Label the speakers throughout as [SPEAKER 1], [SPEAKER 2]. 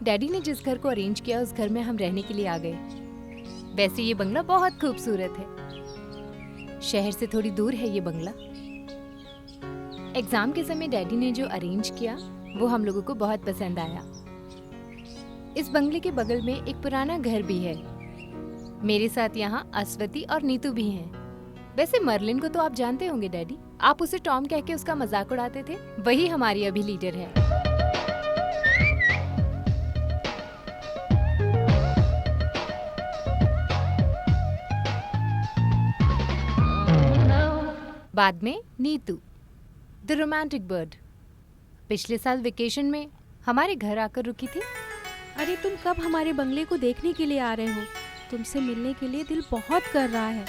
[SPEAKER 1] Daddy ने जिस घर को अरेंज किया उस घर में हम रहने के लिए आ गए। वैसे ये बंगला बहुत खूबसूरत है। शहर से थोड़ी दूर है ये बंगला। एग्जाम के समय डैडी ने जो अरेंज किया वो हम लोगों को बहुत पसंद आया। इस बंगले के बगल में एक पुराना घर भी है। मेरे साथ यहाँ अस्वती और नीतू भी हैं। वैसे मर्लिन को तो आप जानते होंगे डैडी, आप उसे टॉम कह के उसका मजाक उड़ाते थे, वही हमारी अभी लीडर है। बाद में नीतू, द रोमांटिक बर्ड, पिछले साल वेकेशन में हमारे घर आकर रुकी थी।
[SPEAKER 2] अरे तुम कब हमारे बंगले को देखने के लिए आ रहे हो? तुमसे मिलने के लिए दिल बहुत कर रहा है।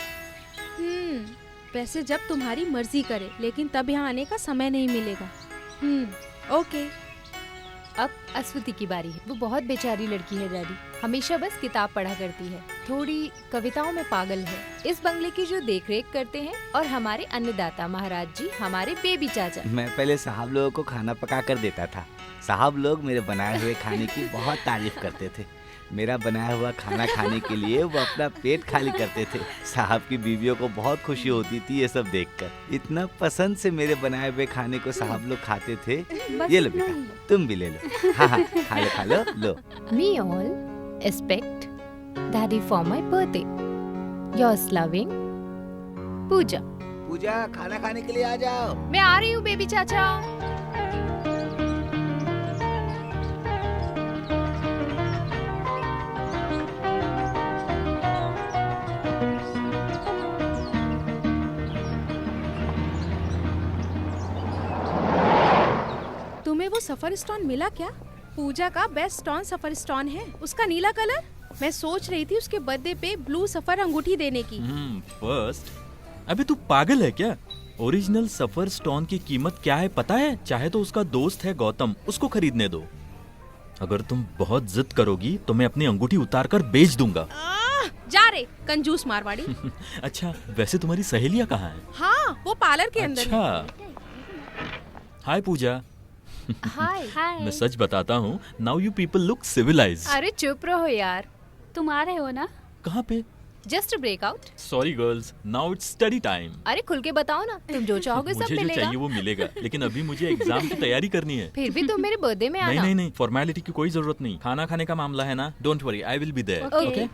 [SPEAKER 2] वैसे जब तुम्हारी मर्जी करे, लेकिन तब यहाँ आने का समय नहीं मिलेगा। ओके।
[SPEAKER 1] अब अस्वती की बारी है। वो बहुत बेचारी लड़की है डैडी, हमेशा बस किताब पढ़ा करती है, थोड़ी कविताओं में पागल है। इस बंगले की जो देखरेख करते हैं और हमारे अन्नदाता महाराज जी, हमारे बेबी चाचा।
[SPEAKER 3] मैं पहले साहब लोगों को खाना पका कर देता था। साहब लोग मेरे बनाए हुए खाने की बहुत तारीफ करते थे। मेरा बनाया हुआ खाना खाने के लिए वो अपना पेट खाली करते थे। साहब की बीवियों को बहुत खुशी होती थी ये सब देखकर। इतना पसंद से मेरे बनाए हुए खाने को साहब लोग खाते थे। ये लो बेटा, तुम भी ले लो। हाँ, खा लो लो।
[SPEAKER 1] We all expect Daddy for my birthday. Yours loving, पूजा।
[SPEAKER 3] पूजा, खाना खाने के लिए आ जाओ।
[SPEAKER 1] मैं आ रही हूँ बेबी चाचा।
[SPEAKER 2] तुम्हें वो सफर स्टोन मिला क्या? पूजा का बेस्ट स्टोन सफर स्टोन है, उसका नीला कलर। मैं सोच रही थी उसके बर्थडे पे ब्लू सफर अंगूठी देने की।
[SPEAKER 4] फर्स्ट, अबे तू पागल है क्या? ओरिजिनल सफर स्टोन की कीमत क्या है पता है? चाहे तो उसका दोस्त है गौतम, उसको खरीदने दो। अगर तुम बहुत जिद करोगी तो मैं अपनी अंगूठी उतार कर बेच दूंगा।
[SPEAKER 2] जा रे कंजूस मारवाड़ी।
[SPEAKER 4] अच्छा, वैसे तुम्हारी सहेलियां कहाँ हैं?
[SPEAKER 2] हाँ, वो पार्लर के अंदर है।
[SPEAKER 4] अच्छा, हाय पूजा।
[SPEAKER 1] हाय।
[SPEAKER 4] मैं सच बताता हूँ, now you people look civilised.
[SPEAKER 1] अरे चुप रहो यार।
[SPEAKER 5] तुम आ रहे हो ना?
[SPEAKER 4] कहाँ पे?
[SPEAKER 1] Just breakout.
[SPEAKER 4] Sorry girls, now it's study time.
[SPEAKER 1] अरे खुल के बताओ ना, तुम जो चाहोगे सब
[SPEAKER 4] मुझे जो
[SPEAKER 1] मिलेगा।
[SPEAKER 4] चाहिए वो मिलेगा, लेकिन अभी मुझे एग्जाम की तैयारी करनी है।
[SPEAKER 1] फिर भी तुम मेरे बर्थडे में आना।
[SPEAKER 4] नहीं, फॉर्मेलिटी की कोई जरूरत नहीं। खाना खाने का मामला है ना, don't worry, I will be there.
[SPEAKER 1] Okay.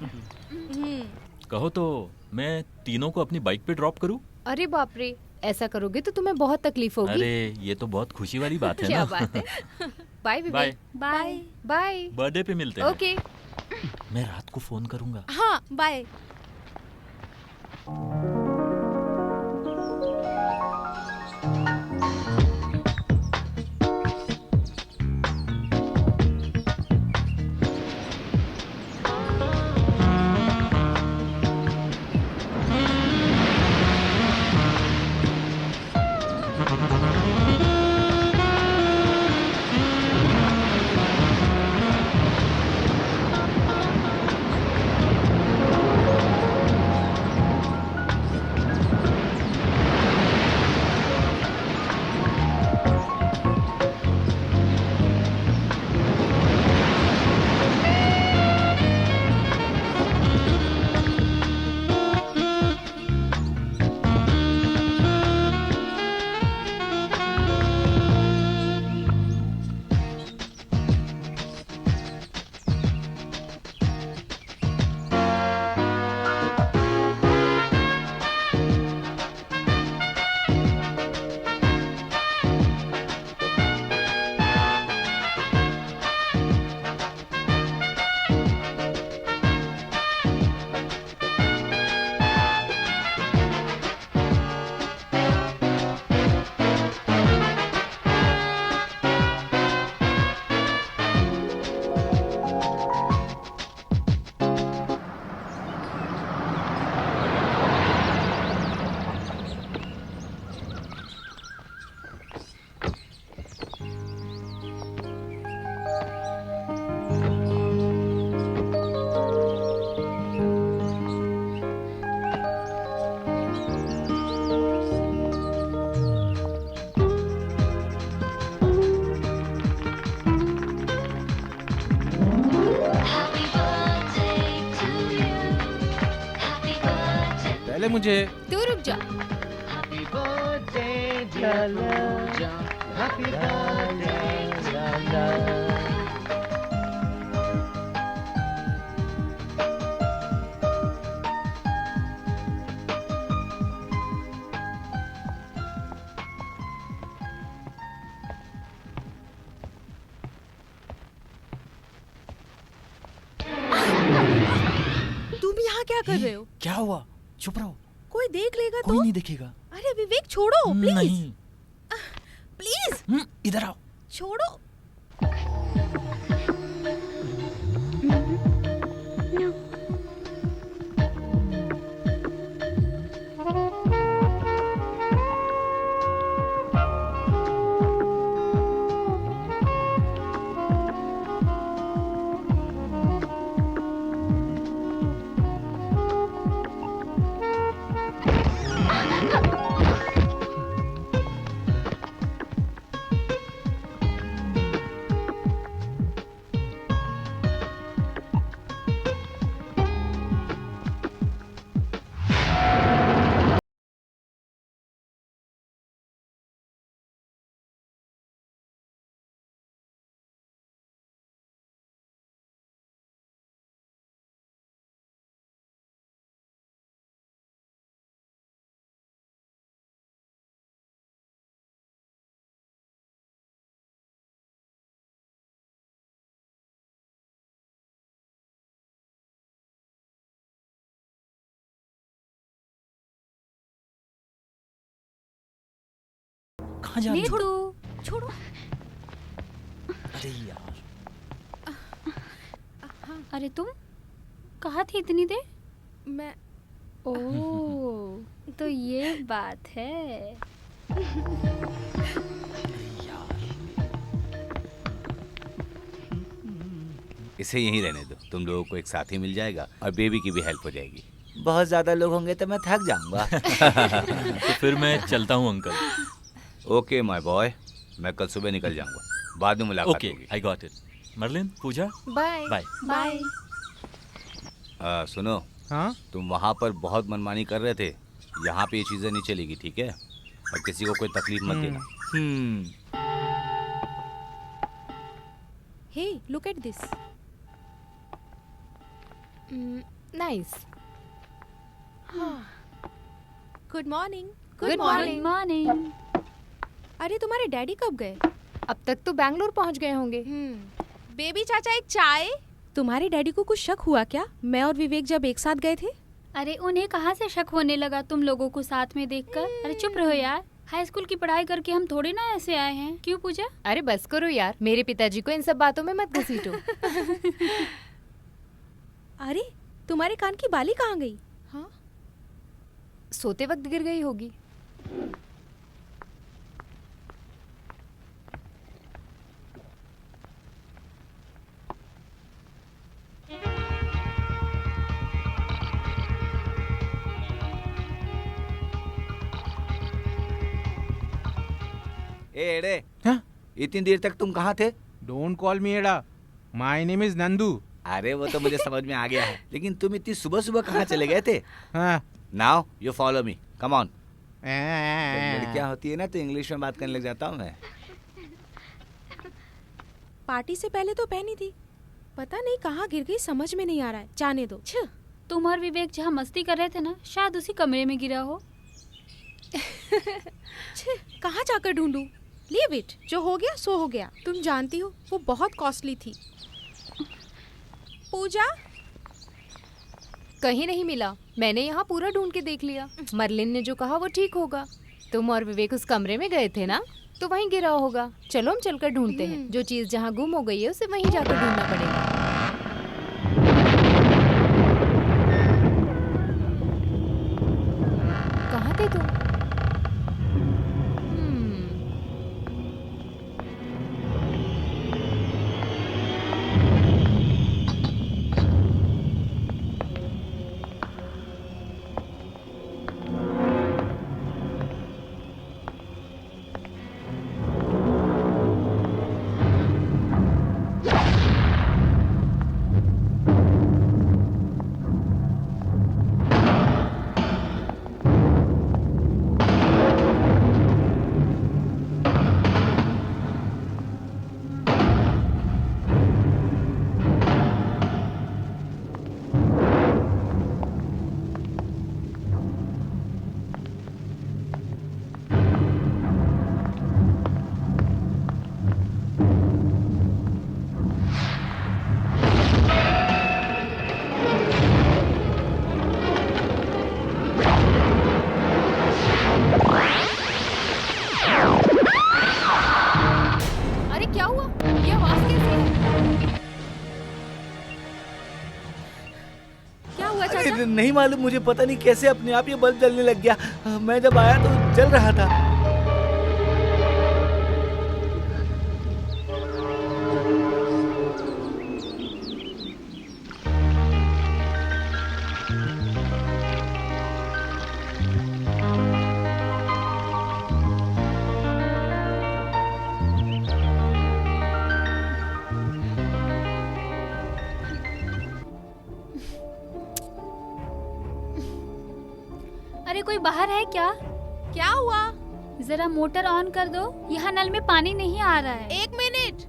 [SPEAKER 4] कहो तो मैं तीनों को अपनी बाइक पे ड्रॉप करूँ?
[SPEAKER 1] अरे बाप रे, ऐसा करोगे तो तुम्हें बहुत तकलीफ होगी।
[SPEAKER 4] अरे ये तो बहुत खुशी वाली बात है
[SPEAKER 1] क्या
[SPEAKER 4] ना।
[SPEAKER 1] बात है। Bye
[SPEAKER 4] bye.
[SPEAKER 1] Vivek.
[SPEAKER 2] Bye.
[SPEAKER 1] Bye.
[SPEAKER 4] Birthday पे मिलते हैं।
[SPEAKER 1] ओके।
[SPEAKER 4] मैं रात को फोन करूंगा।
[SPEAKER 2] हाँ, बाय।
[SPEAKER 5] मुझे।
[SPEAKER 1] तू रुक जा।
[SPEAKER 2] तुम यहाँ क्या कर रहे हो?
[SPEAKER 4] क्या हुआ? चुप रहो,
[SPEAKER 2] कोई देख लेगा
[SPEAKER 4] कोई
[SPEAKER 2] तो?
[SPEAKER 4] नहीं देखेगा।
[SPEAKER 2] अरे विवेक छोड़ो प्लीज।
[SPEAKER 4] नहीं।
[SPEAKER 2] प्लीज
[SPEAKER 4] इधर आओ।
[SPEAKER 2] छोड़ो।
[SPEAKER 4] कहाँ जा रही हो?
[SPEAKER 2] छोड़ो छोड़ो।
[SPEAKER 4] अरे यार,
[SPEAKER 6] अरे तुम कहाँ थी इतनी देर?
[SPEAKER 2] मैं
[SPEAKER 6] ओह, तो ये बात है।
[SPEAKER 3] इसे यहीं रहने दो, तुम लोगों को एक साथी मिल जाएगा और बेबी की भी हेल्प हो जाएगी। बहुत ज्यादा लोग होंगे तो मैं थक जाऊंगा।
[SPEAKER 4] तो फिर मैं चलता हूँ अंकल।
[SPEAKER 3] ओके माय बॉय, मैं कल सुबह निकल जाऊंगा, बाद में मुलाकात
[SPEAKER 4] ओके,
[SPEAKER 3] होगी।
[SPEAKER 4] I got it. Merlin, Pooja,
[SPEAKER 1] bye.
[SPEAKER 4] Bye.
[SPEAKER 6] Bye.
[SPEAKER 3] सुनो,
[SPEAKER 5] हाँ
[SPEAKER 3] तुम वहाँ पर बहुत मनमानी कर रहे थे, यहाँ पे ये चीजें नहीं चलेगी, ठीक है? और किसी को कोई तकलीफ मत देना।
[SPEAKER 2] Hey look at this.
[SPEAKER 1] Nice.
[SPEAKER 2] Good morning.
[SPEAKER 1] Good
[SPEAKER 6] good
[SPEAKER 1] morning.
[SPEAKER 6] Morning.
[SPEAKER 2] अरे तुम्हारे डैडी कब गए?
[SPEAKER 1] अब तक तो बैंगलोर पहुंच गए होंगे।
[SPEAKER 2] बेबी चाचा एक चाय। तुम्हारे डैडी को कुछ शक हुआ क्या, मैं और विवेक जब एक साथ गए थे?
[SPEAKER 6] अरे उन्हें कहाँ से शक होने लगा तुम लोगों को साथ में देखकर? अरे चुप रहो यार, हाई स्कूल की पढ़ाई करके हम थोड़ी ना ऐसे आए हैं। क्यों पूजा?
[SPEAKER 1] अरे बस करो यार, मेरे पिताजी को इन सब बातों में मत घसीटो।
[SPEAKER 2] अरे तुम्हारे कान की बाली कहाँ गई? हाँ
[SPEAKER 1] सोते वक्त गिर गई होगी।
[SPEAKER 3] ए एड़े,
[SPEAKER 5] हाँ?
[SPEAKER 3] इतनी देर तक तुम कहाँ थे?
[SPEAKER 5] डोंट कॉल मी एडा, माय नेम इज नंदू।
[SPEAKER 3] अरे वो तो मुझे समझ में आ गया है, लेकिन तुम इतनी सुबह सुबह कहाँ चले गए थे?
[SPEAKER 5] हाँ
[SPEAKER 3] now you follow me, come on. लड़कियाँ होती है ना तो इंग्लिश में बात करने लग जाता हूँ मैं।
[SPEAKER 2] पार्टी से पहले तो पहनी थी, पता नहीं कहाँ गिर गई, समझ में नहीं आ रहा है। जाने दो। छ
[SPEAKER 6] तुम और विवेक जहाँ मस्ती कर रहे थे ना, शायद उसी कमरे में गिरा हो।
[SPEAKER 2] कहाँ जाकर ढूंढूं? लीव इट, जो हो गया सो हो गया। तुम जानती हो वो बहुत कॉस्टली थी। पूजा
[SPEAKER 1] कहीं नहीं मिला, मैंने यहाँ पूरा ढूंढ के देख लिया। मर्लिन ने जो कहा वो ठीक होगा। तुम और विवेक उस कमरे में गए थे ना, तो वहीं गिरा होगा। चलो हम चलकर ढूंढते हैं। जो चीज जहाँ गुम हो गई है उसे वहीं जाकर ढूंढना पड़ेगा। कहाँ थे तुम?
[SPEAKER 3] नहीं मालूम, मुझे पता नहीं कैसे अपने आप ये बल्ब जलने लग गया। मैं जब आया तो जल रहा था।
[SPEAKER 6] अरे कोई बाहर है क्या?
[SPEAKER 2] क्या हुआ?
[SPEAKER 6] जरा मोटर ऑन कर दो, यहाँ नल में पानी नहीं आ रहा है।
[SPEAKER 2] 1 मिनट।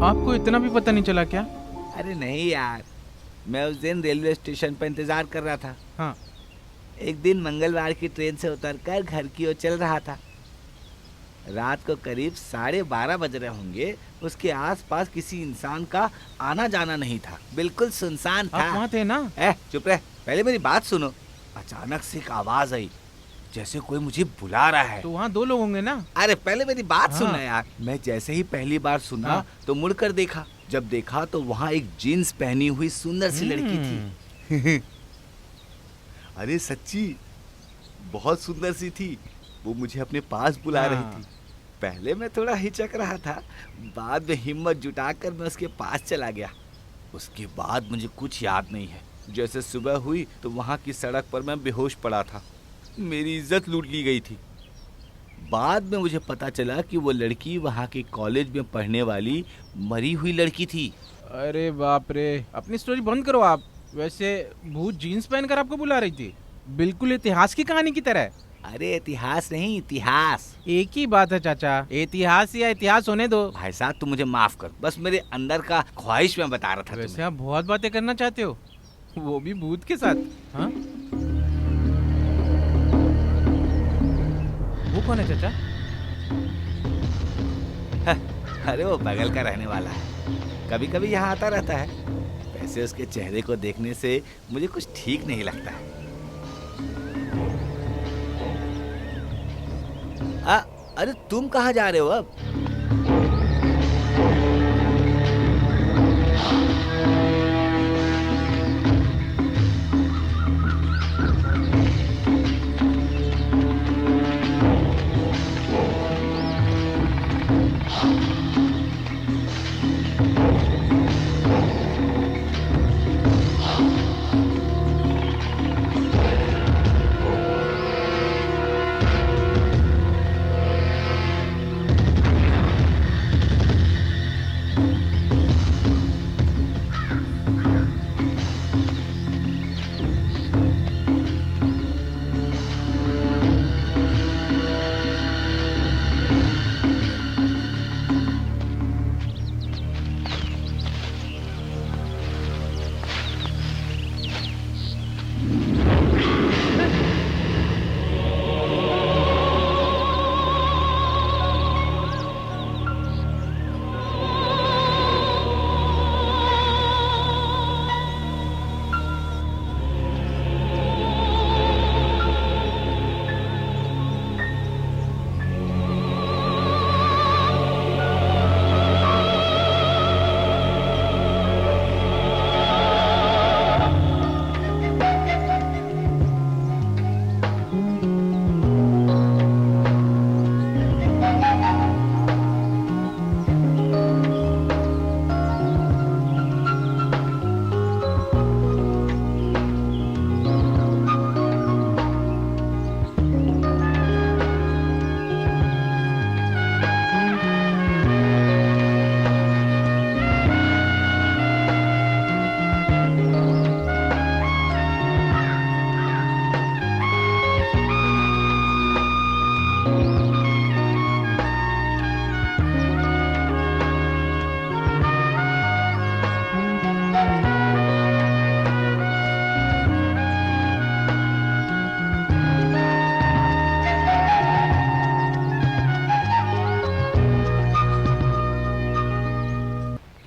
[SPEAKER 5] आपको इतना भी पता नहीं चला क्या?
[SPEAKER 3] अरे नहीं यार, मैं उस दिन रेलवे स्टेशन पर इंतजार कर रहा था।
[SPEAKER 5] हाँ।
[SPEAKER 3] एक दिन मंगलवार की ट्रेन से उतरकर घर की ओर चल रहा था। रात को करीब 12:30 बज रहे होंगे। उसके आसपास किसी इंसान का आना जाना नहीं था, बिल्कुल सुनसान था।
[SPEAKER 5] आप वहाँ थे ना?
[SPEAKER 3] चुप रह, पहले मेरी बात सुनो। अचानक से एक आवाज आई, जैसे कोई मुझे बुला रहा है।
[SPEAKER 5] तो वहाँ 2 लोग होंगे ना?
[SPEAKER 3] अरे पहले मेरी बात
[SPEAKER 5] हाँ।
[SPEAKER 3] सुनना यार। मैं जैसे ही पहली बार सुना
[SPEAKER 5] हाँ।
[SPEAKER 3] तो मुड़कर देखा। जब देखा तो वहाँ एक जीन्स पहनी हुई सुंदर सी लड़की थी। अरे सच्ची बहुत सुंदर सी थी। वो मुझे अपने पास बुला
[SPEAKER 5] हाँ।
[SPEAKER 3] रही थी। पहले मैं थोड़ा हिचक रहा था, बाद में हिम्मत जुटाकर मैं उसके पास चला गया। उसके बाद मुझे कुछ याद नहीं है। जैसे सुबह हुई तो वहाँ की सड़क पर मैं बेहोश पड़ा था। मेरी इज्जत लूट ली गई थी। बाद में मुझे पता चला कि वो लड़की वहाँ के कॉलेज में पढ़ने वाली मरी हुई लड़की थी।
[SPEAKER 5] अरे बाप रे, अपनी स्टोरी बंद करो आप। वैसे भूत जीन्स पहनकर आपको बुला रही थी, बिल्कुल इतिहास की कहानी की तरह।
[SPEAKER 3] अरे इतिहास नहीं, इतिहास।
[SPEAKER 5] एक ही बात है चाचा, इतिहास या इतिहास होने दो।
[SPEAKER 3] भाई साहब तुम मुझे माफ कर, बस मेरे अंदर का ख्वाहिश में बता रहा था
[SPEAKER 5] वैसे
[SPEAKER 3] तुम्हें।
[SPEAKER 5] आप बहुत बातें करना चाहते हो, वो भी भूत के साथ। हाँ? वो कौन है चाचा?
[SPEAKER 3] अरे वो बगल का रहने वाला है, कभी कभी यहाँ आता रहता है। वैसे उसके चेहरे को देखने से मुझे कुछ ठीक नहीं लगता है। अरे तुम कहाँ जा रहे हो अब?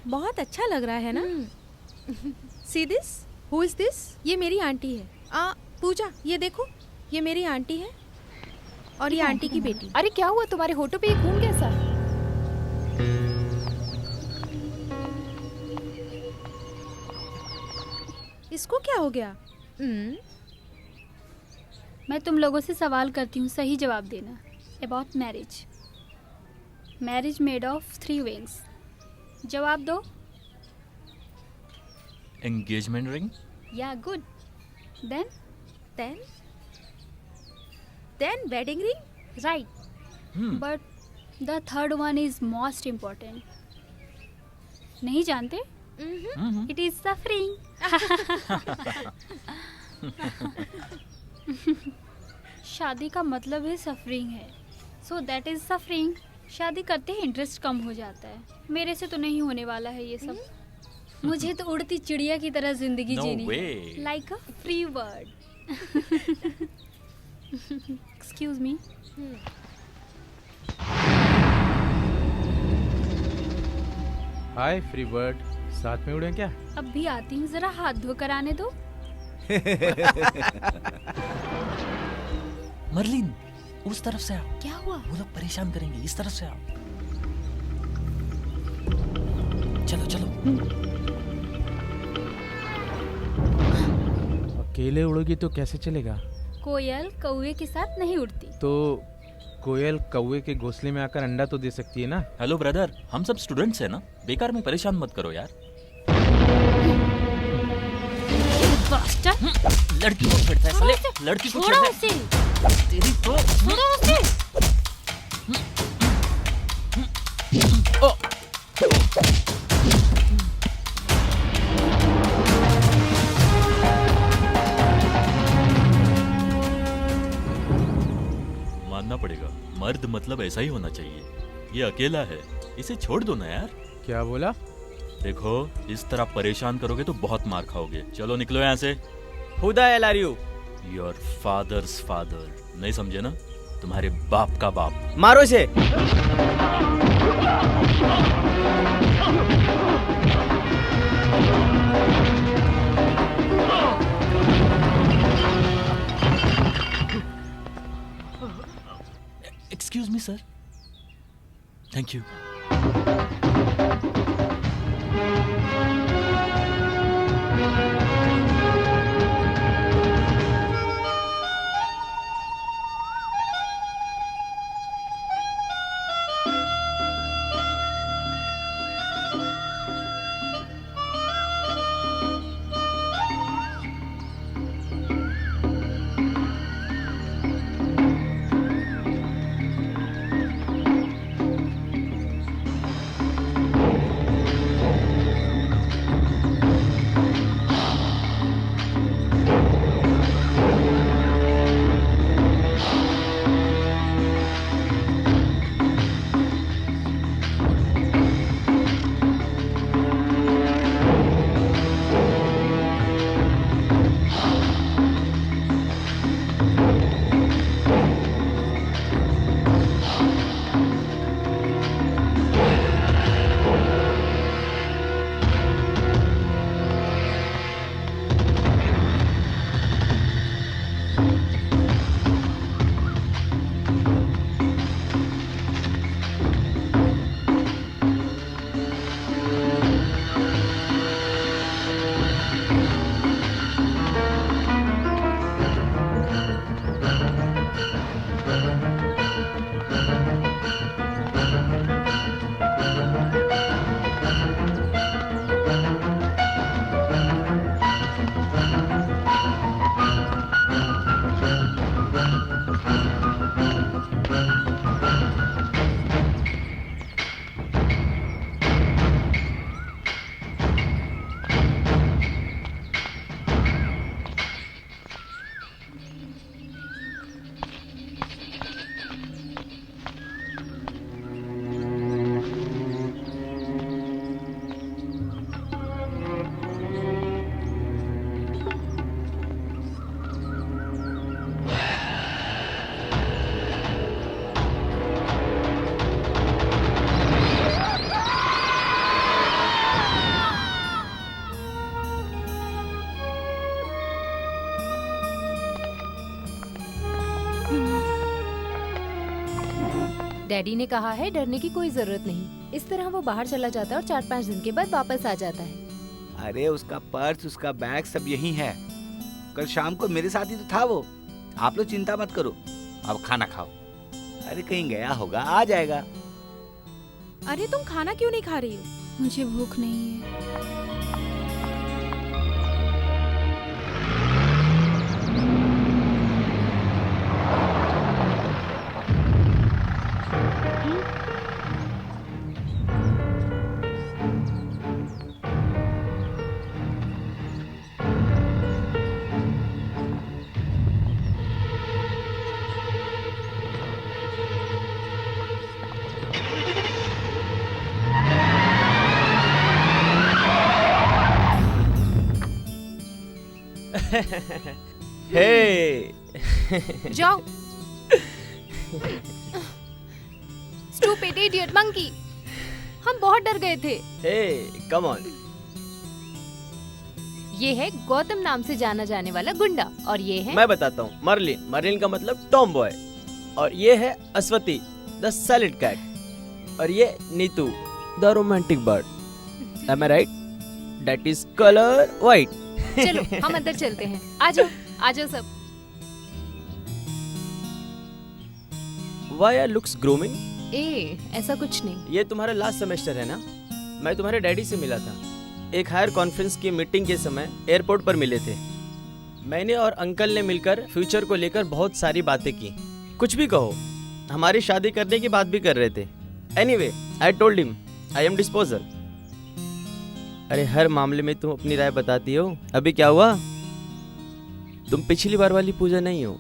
[SPEAKER 2] बहुत अच्छा लग रहा है ना? See this, who is this? ये मेरी आंटी है। पूजा, ये देखो, ये मेरी आंटी है और ये आंटी की बेटी।
[SPEAKER 1] अरे क्या हुआ तुम्हारे होठों पे ये खून कैसा?
[SPEAKER 2] इसको क्या हो गया?
[SPEAKER 6] मैं तुम लोगों से सवाल करती हूँ, सही जवाब देना। About marriage. Marriage made of 3 wings. जवाब दो।
[SPEAKER 4] Engagement ring.
[SPEAKER 6] या good. Then
[SPEAKER 2] then wedding ring.
[SPEAKER 6] Right. But the third one is most important. नहीं जानते? It is suffering. शादी का मतलब है सफरिंग है, सो दैट इज सफरिंग। शादी करते ही इंटरेस्ट कम हो जाता है। मेरे से तो नहीं होने वाला है ये सब। मुझे तो उड़ती चिड़िया की तरह जिंदगी
[SPEAKER 4] No
[SPEAKER 6] जीनी है,
[SPEAKER 4] way.
[SPEAKER 6] Like a free bird. Excuse me.
[SPEAKER 5] Hi free bird, साथ में उड़े क्या?
[SPEAKER 6] अब भी आती हूँ, जरा हाथ धो कर आने दो।
[SPEAKER 4] मर्लिन, उस तरफ से आओ।
[SPEAKER 6] क्या हुआ?
[SPEAKER 4] वो लोग परेशान करेंगे, इस तरफ से आओ। चलो चलो।
[SPEAKER 5] अकेले उड़ोगी तो कैसे चलेगा?
[SPEAKER 6] कोयल कौवे के साथ नहीं उड़ती।
[SPEAKER 5] तो कोयल कौवे के घोंसले में आकर अंडा तो दे सकती है ना?
[SPEAKER 4] हेलो ब्रदर, हम सब स्टूडेंट्स हैं ना, बेकार में परेशान मत करो यार।
[SPEAKER 6] Bastard!
[SPEAKER 4] लड़की को छेड़ता है साले, लड़की को
[SPEAKER 6] छोड़ो
[SPEAKER 4] छेड़ता
[SPEAKER 6] उसे!
[SPEAKER 4] है। तेरी तो
[SPEAKER 6] छोड़ो उसे!
[SPEAKER 4] मानना पड़ेगा, मर्द मतलब ऐसा ही होना चाहिए। ये अकेला है, इसे छोड़ दो ना यार।
[SPEAKER 5] क्या बोला?
[SPEAKER 4] देखो, इस तरह परेशान करोगे तो बहुत मार खाओगे। चलो निकलो यहाँ से।
[SPEAKER 7] Who the hell are you?
[SPEAKER 4] Your fathers father. नहीं समझे ना? तुम्हारे बाप का बाप।
[SPEAKER 7] मारो इसे।
[SPEAKER 4] Excuse me sir. Thank you.
[SPEAKER 1] Daddy ने कहा है डरने की कोई जरूरत नहीं। इस तरह वो बाहर चला जाता है और 4-5 दिन के बाद वापस आ जाता है।
[SPEAKER 3] अरे उसका पर्स, उसका बैग सब यही है। कल शाम को मेरे साथ ही तो था वो। आप लोग चिंता मत करो, अब खाना खाओ। अरे कहीं गया होगा, आ जाएगा।
[SPEAKER 2] अरे तुम खाना क्यों नहीं खा रही हो?
[SPEAKER 6] मुझे भूख नहीं है।
[SPEAKER 7] हे
[SPEAKER 1] जाओ। स्टूपिड इडियट मंकी, हम बहुत डर गए थे।
[SPEAKER 7] हे कम ऑन।
[SPEAKER 1] ये है गौतम नाम से जाना जाने वाला गुंडा और ये है
[SPEAKER 7] मैं बताता हूँ, मर्लिन। मर्लिन का मतलब टॉम बॉय। और ये है अश्वती, द सैलेड कैट। और ये Neetu, the romantic bird. Am I right? That is colour white.
[SPEAKER 1] चलो हम अंदर चलते हैं। आ जाओ सब।
[SPEAKER 7] Why looks grooming?
[SPEAKER 1] ऐसा कुछ नहीं।
[SPEAKER 7] ये तुम्हारा लास्ट सेमेस्टर है ना? मैं तुम्हारे डैडी से मिला था। एक हायर कॉन्फ्रेंस की मीटिंग के समय एयरपोर्ट पर मिले थे। मैंने और अंकल ने मिलकर फ्यूचर को लेकर बहुत सारी बातें की। कुछ भी कहो, हमारी शादी करने की बात भी कर रहे थे। Anyway, I told him I am disposal. अरे हर मामले में तुम अपनी राय बताती हो। अभी क्या हुआ? तुम पिछली बार वाली पूजा नहीं हो,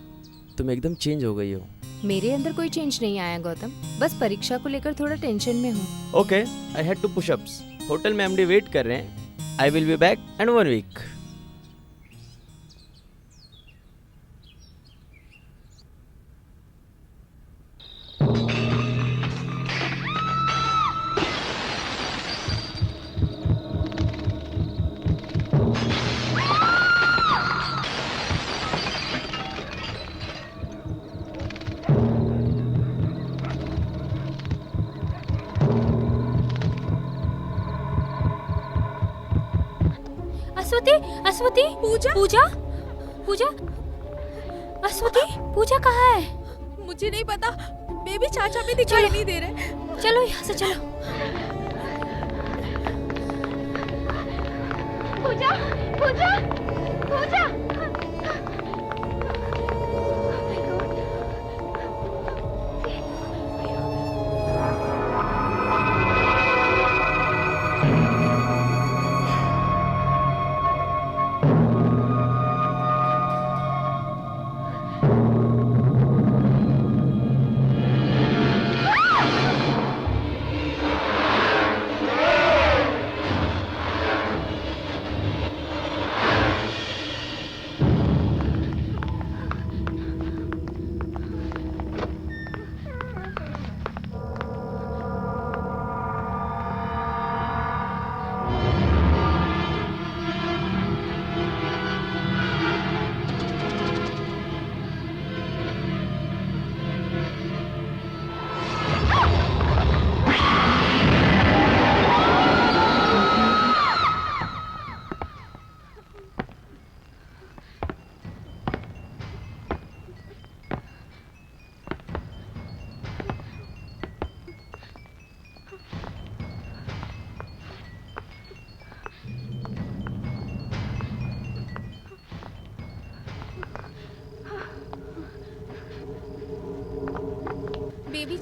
[SPEAKER 7] तुम एकदम चेंज हो गई हो।
[SPEAKER 1] मेरे अंदर कोई चेंज नहीं आया गौतम, बस परीक्षा को लेकर थोड़ा टेंशन में हूँ।
[SPEAKER 7] Okay, I had to push ups. Hotel में एमडी वेट कर रहे हैं। I will be back in 1 week.
[SPEAKER 6] Ashwathi, Pooja, Ashwathi, Pooja कहाँ है?
[SPEAKER 2] मुझे नहीं पता, बेबी चाचा भी दिखाई नहीं दे रहे।
[SPEAKER 6] चलो यहाँ से चलो। पूजा।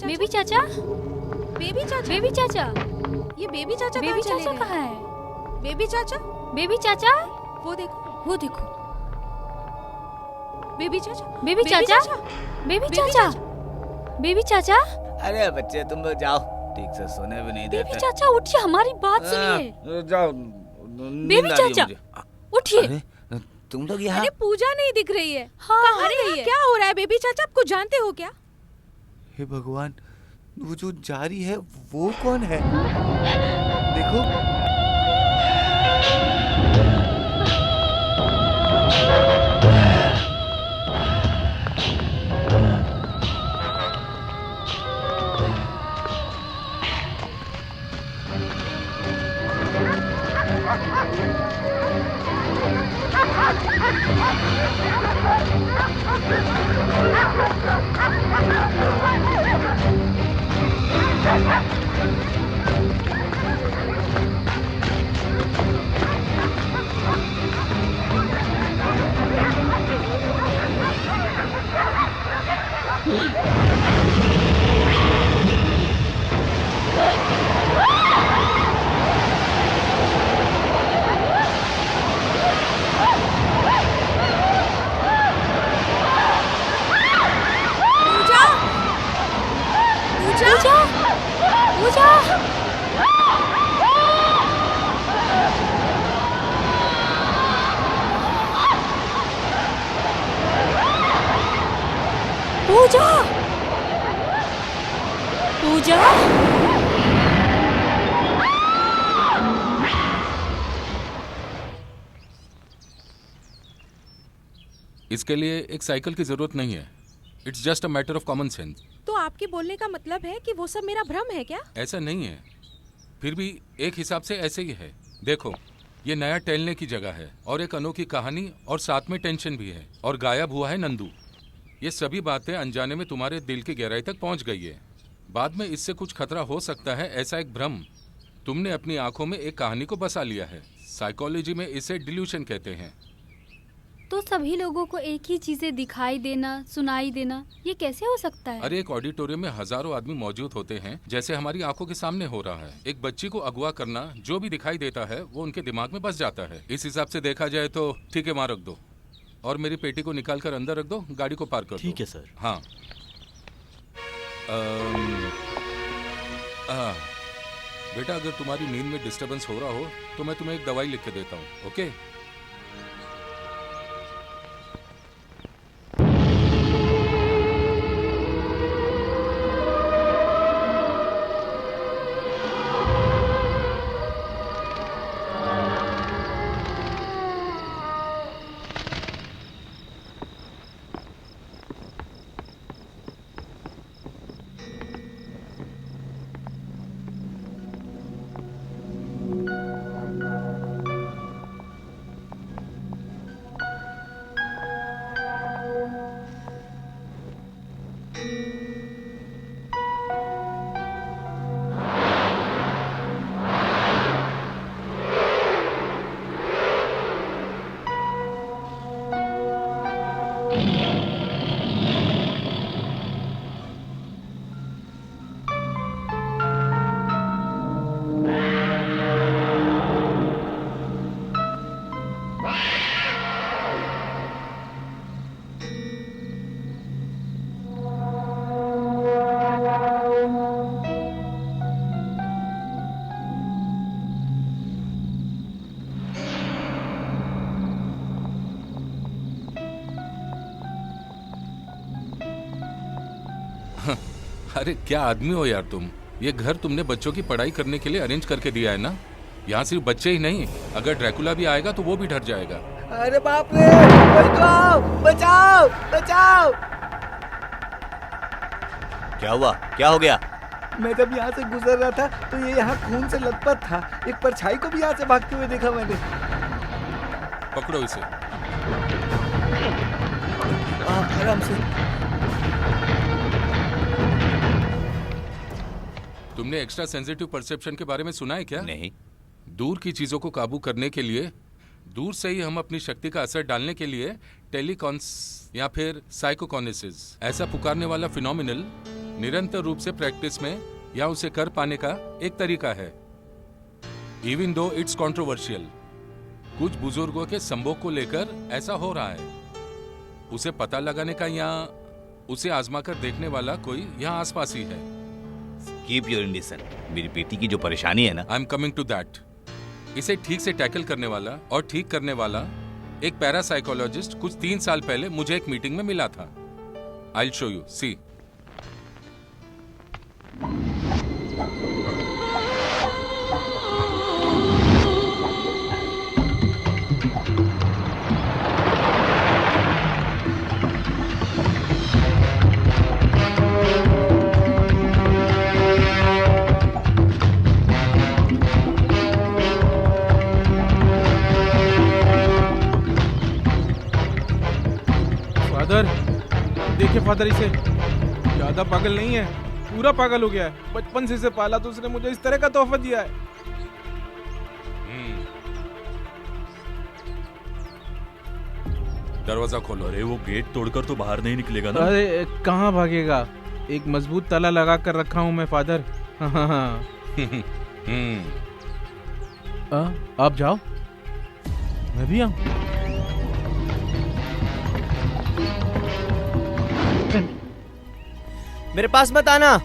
[SPEAKER 6] बेबी चाचा,
[SPEAKER 2] बेबी चाचा,
[SPEAKER 6] बेबी चाचा,
[SPEAKER 2] ये बेबी चाचा
[SPEAKER 6] बेबी
[SPEAKER 2] कहाँ चले
[SPEAKER 6] चाचा
[SPEAKER 2] गए?
[SPEAKER 6] कहाँ है?
[SPEAKER 2] बेबी चाचा,
[SPEAKER 6] बेबी चाचा,
[SPEAKER 2] वो देखो,
[SPEAKER 6] वो देखो।
[SPEAKER 2] बेबी चाचा,
[SPEAKER 6] बेबी चाचा, बेबी चाचा, बेबी चाचा,
[SPEAKER 3] अरे बच्चे तुम लोग जाओ, ठीक से सोने भी नहीं
[SPEAKER 6] बेबी
[SPEAKER 3] देते।
[SPEAKER 6] चाचा उठिए, हमारी बात सुनिए।
[SPEAKER 3] जाओ,
[SPEAKER 6] बेबी चाचा, उठिए।
[SPEAKER 3] अरे तुम लोग यहाँ?
[SPEAKER 2] अरे पूजा नहीं दिख रही है।
[SPEAKER 6] हाँ,
[SPEAKER 2] कहाँ गई है? क्या हो रहा है बेबी चाचा? आप कुछ जानते हो क्या?
[SPEAKER 3] हे भगवान, वो जो जारी है वो कौन है? देखो।
[SPEAKER 2] पूजा पूजा पूजा पूजा पूजा
[SPEAKER 8] इसके लिए एक साइकिल की जरूरत नहीं है। It's just a matter of common sense.
[SPEAKER 2] तो आपके बोलने का मतलब है कि वो सब मेरा भ्रम है क्या?
[SPEAKER 8] ऐसा नहीं है, फिर भी एक हिसाब से ऐसे ही है। देखो, ये नया टहलने की जगह है और एक अनोखी कहानी और साथ में टेंशन भी है। और गायब हुआ है नंदू। ये सभी बातें अनजाने में तुम्हारे दिल की गहराई तक पहुंच गई है। बाद में इससे कुछ खतरा हो सकता है, ऐसा एक भ्रम तुमने अपनी आंखों में एक कहानी को बसा लिया है। साइकोलॉजी में इसे डिल्यूशन कहते हैं।
[SPEAKER 6] तो सभी लोगों को एक ही चीजें दिखाई देना, सुनाई देना, ये कैसे हो सकता है?
[SPEAKER 8] अरे एक ऑडिटोरियम में हजारों आदमी मौजूद होते हैं, जैसे हमारी आंखों के सामने हो रहा है। एक बच्ची को अगवा करना, जो भी दिखाई देता है वो उनके दिमाग में बस जाता है। इस हिसाब से देखा जाए तो ठीक है, वहाँ रख दो और मेरी पेटी को निकाल कर अंदर रख दो। गाड़ी को पार्क कर दो।
[SPEAKER 4] ठीक है सर।
[SPEAKER 8] हाँ। बेटा, अगर तुम्हारी नींद में डिस्टर्बेंस हो रहा हो तो मैं तुम्हें एक दवाई लिख के देता हूँ। ओके? अरे क्या आदमी हो यार तुम। ये घर तुमने बच्चों की पढ़ाई करने के लिए अरेंज करके दिया है ना। यहाँ सिर्फ बच्चे ही नहीं, अगर ड्रैकुला भी आएगा तो वो भी डर जाएगा।
[SPEAKER 3] अरे बाप रे, कोई तो आओ, बचाओ बचाओ।
[SPEAKER 9] क्या हुआ? क्या हो गया?
[SPEAKER 3] मैं जब यहाँ से गुजर रहा था तो ये यहाँ खून से लथपथ था। एक परछाई को भी यहाँ से भागते हुए देखा मैंने।
[SPEAKER 8] पकड़ो इसे।
[SPEAKER 3] आराम से।
[SPEAKER 8] तुमने एक्स्ट्रा सेंसिटिव परसेप्शन के बारे में सुना है क्या?
[SPEAKER 9] नहीं।
[SPEAKER 8] दूर की चीजों को काबू करने के लिए, दूर से ही हम अपनी शक्ति का असर डालने के लिए टेलीकॉन्स या फिर साइकोकॉनेसिस ऐसा पुकारने वाला फिनोमिनल निरंतर रूप से प्रैक्टिस में या उसे कर पाने का एक तरीका है। इवन दो इट्स कंट्रोवर्शियल, कुछ बुजुर्गों के संभोग को लेकर ऐसा हो रहा है। उसे पता लगाने का या उसे आजमा कर देखने वाला कोई यहाँ आसपास ही है।
[SPEAKER 9] कीप योर इंडिसन। मेरी बेटी की जो परेशानी है ना,
[SPEAKER 8] I am coming to that. इसे ठीक से टैकल करने वाला और ठीक करने वाला एक पैरासाइकोलॉजिस्ट कुछ 3 साल पहले मुझे एक मीटिंग में मिला था। I will show you, see.
[SPEAKER 5] Father, देखिए फादर, इसे ज्यादा पागल नहीं है, पूरा पागल हो गया है। बचपन से इसे पाला तो उसने मुझे इस तरह का तोहफा दिया है।
[SPEAKER 8] दरवाजा खोलो।
[SPEAKER 4] अरे वो गेट तोड़कर तो बाहर नहीं निकलेगा ना।
[SPEAKER 5] अरे कहाँ भागेगा, एक मजबूत ताला लगा कर रखा हूँ मैं फादर। हाँ। आप जाओ, मैं भी आऊँ।
[SPEAKER 7] मेरे पास मत आना।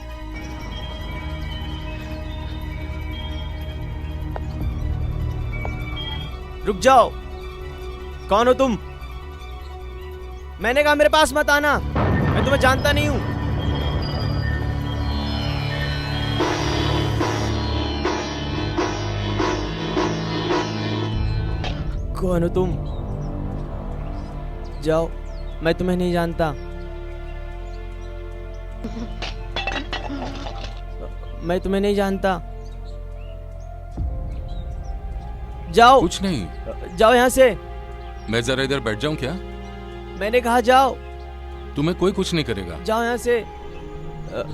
[SPEAKER 7] रुक जाओ। कौन हो तुम? मैंने कहा मेरे पास मत आना, मैं तुम्हें जानता नहीं हूं। कौन हो तुम? जाओ, मैं तुम्हें नहीं जानता। मैं तुम्हें नहीं जानता। जाओ।
[SPEAKER 8] कुछ नहीं,
[SPEAKER 7] जाओ यहाँ से।
[SPEAKER 8] मैं जरा इधर बैठ जाऊं क्या?
[SPEAKER 7] मैंने कहा जाओ।
[SPEAKER 8] तुम्हें कोई कुछ नहीं करेगा।
[SPEAKER 7] जाओ यहाँ से।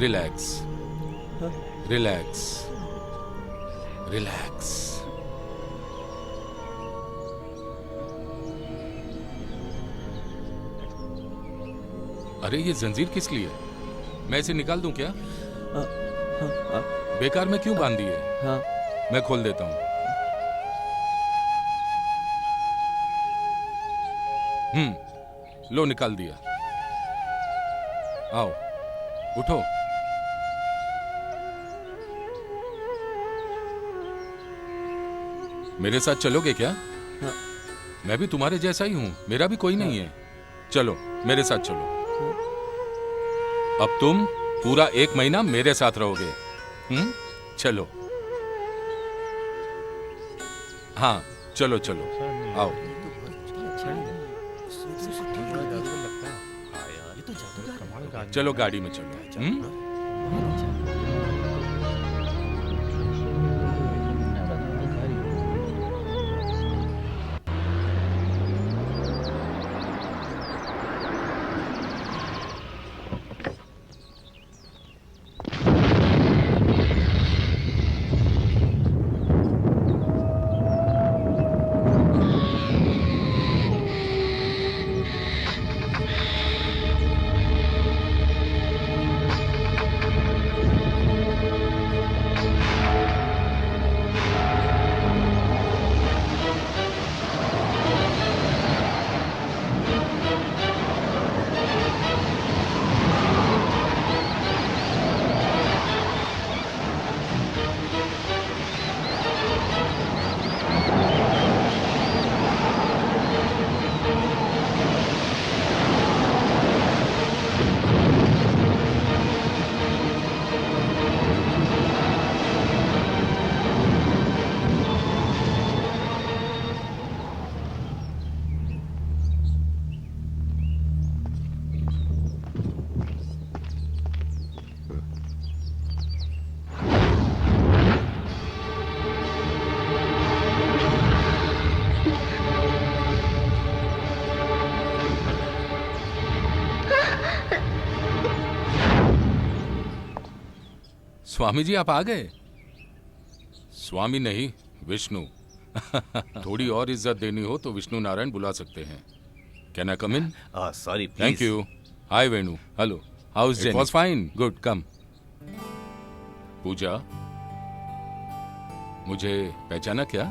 [SPEAKER 8] Relax, relax, relax. अरे ये जंजीर किस लिए? मैं इसे निकाल दूं क्या? बेकार में क्यों बांध दी है?
[SPEAKER 7] हाँ।
[SPEAKER 8] मैं खोल देता हूं। लो निकाल दिया। आओ, उठो। मेरे साथ चलोगे क्या?
[SPEAKER 7] हाँ।
[SPEAKER 8] मैं भी तुम्हारे जैसा ही हूं, मेरा भी कोई नहीं है। चलो मेरे साथ चलो। अब तुम पूरा 1 महीना मेरे साथ रहोगे। चलो। हाँ चलो चलो, आओ। चलो गाड़ी में चलो। स्वामी जी आप आ गए। स्वामी नहीं, विष्णु। थोड़ी और इज्जत देनी हो तो विष्णु नारायण बुला सकते हैं। Can I come in?
[SPEAKER 9] Sorry,
[SPEAKER 8] thank you. Hi Venu. Hello, how is it? Was fine, good, come. Pooja, मुझे पहचाना क्या?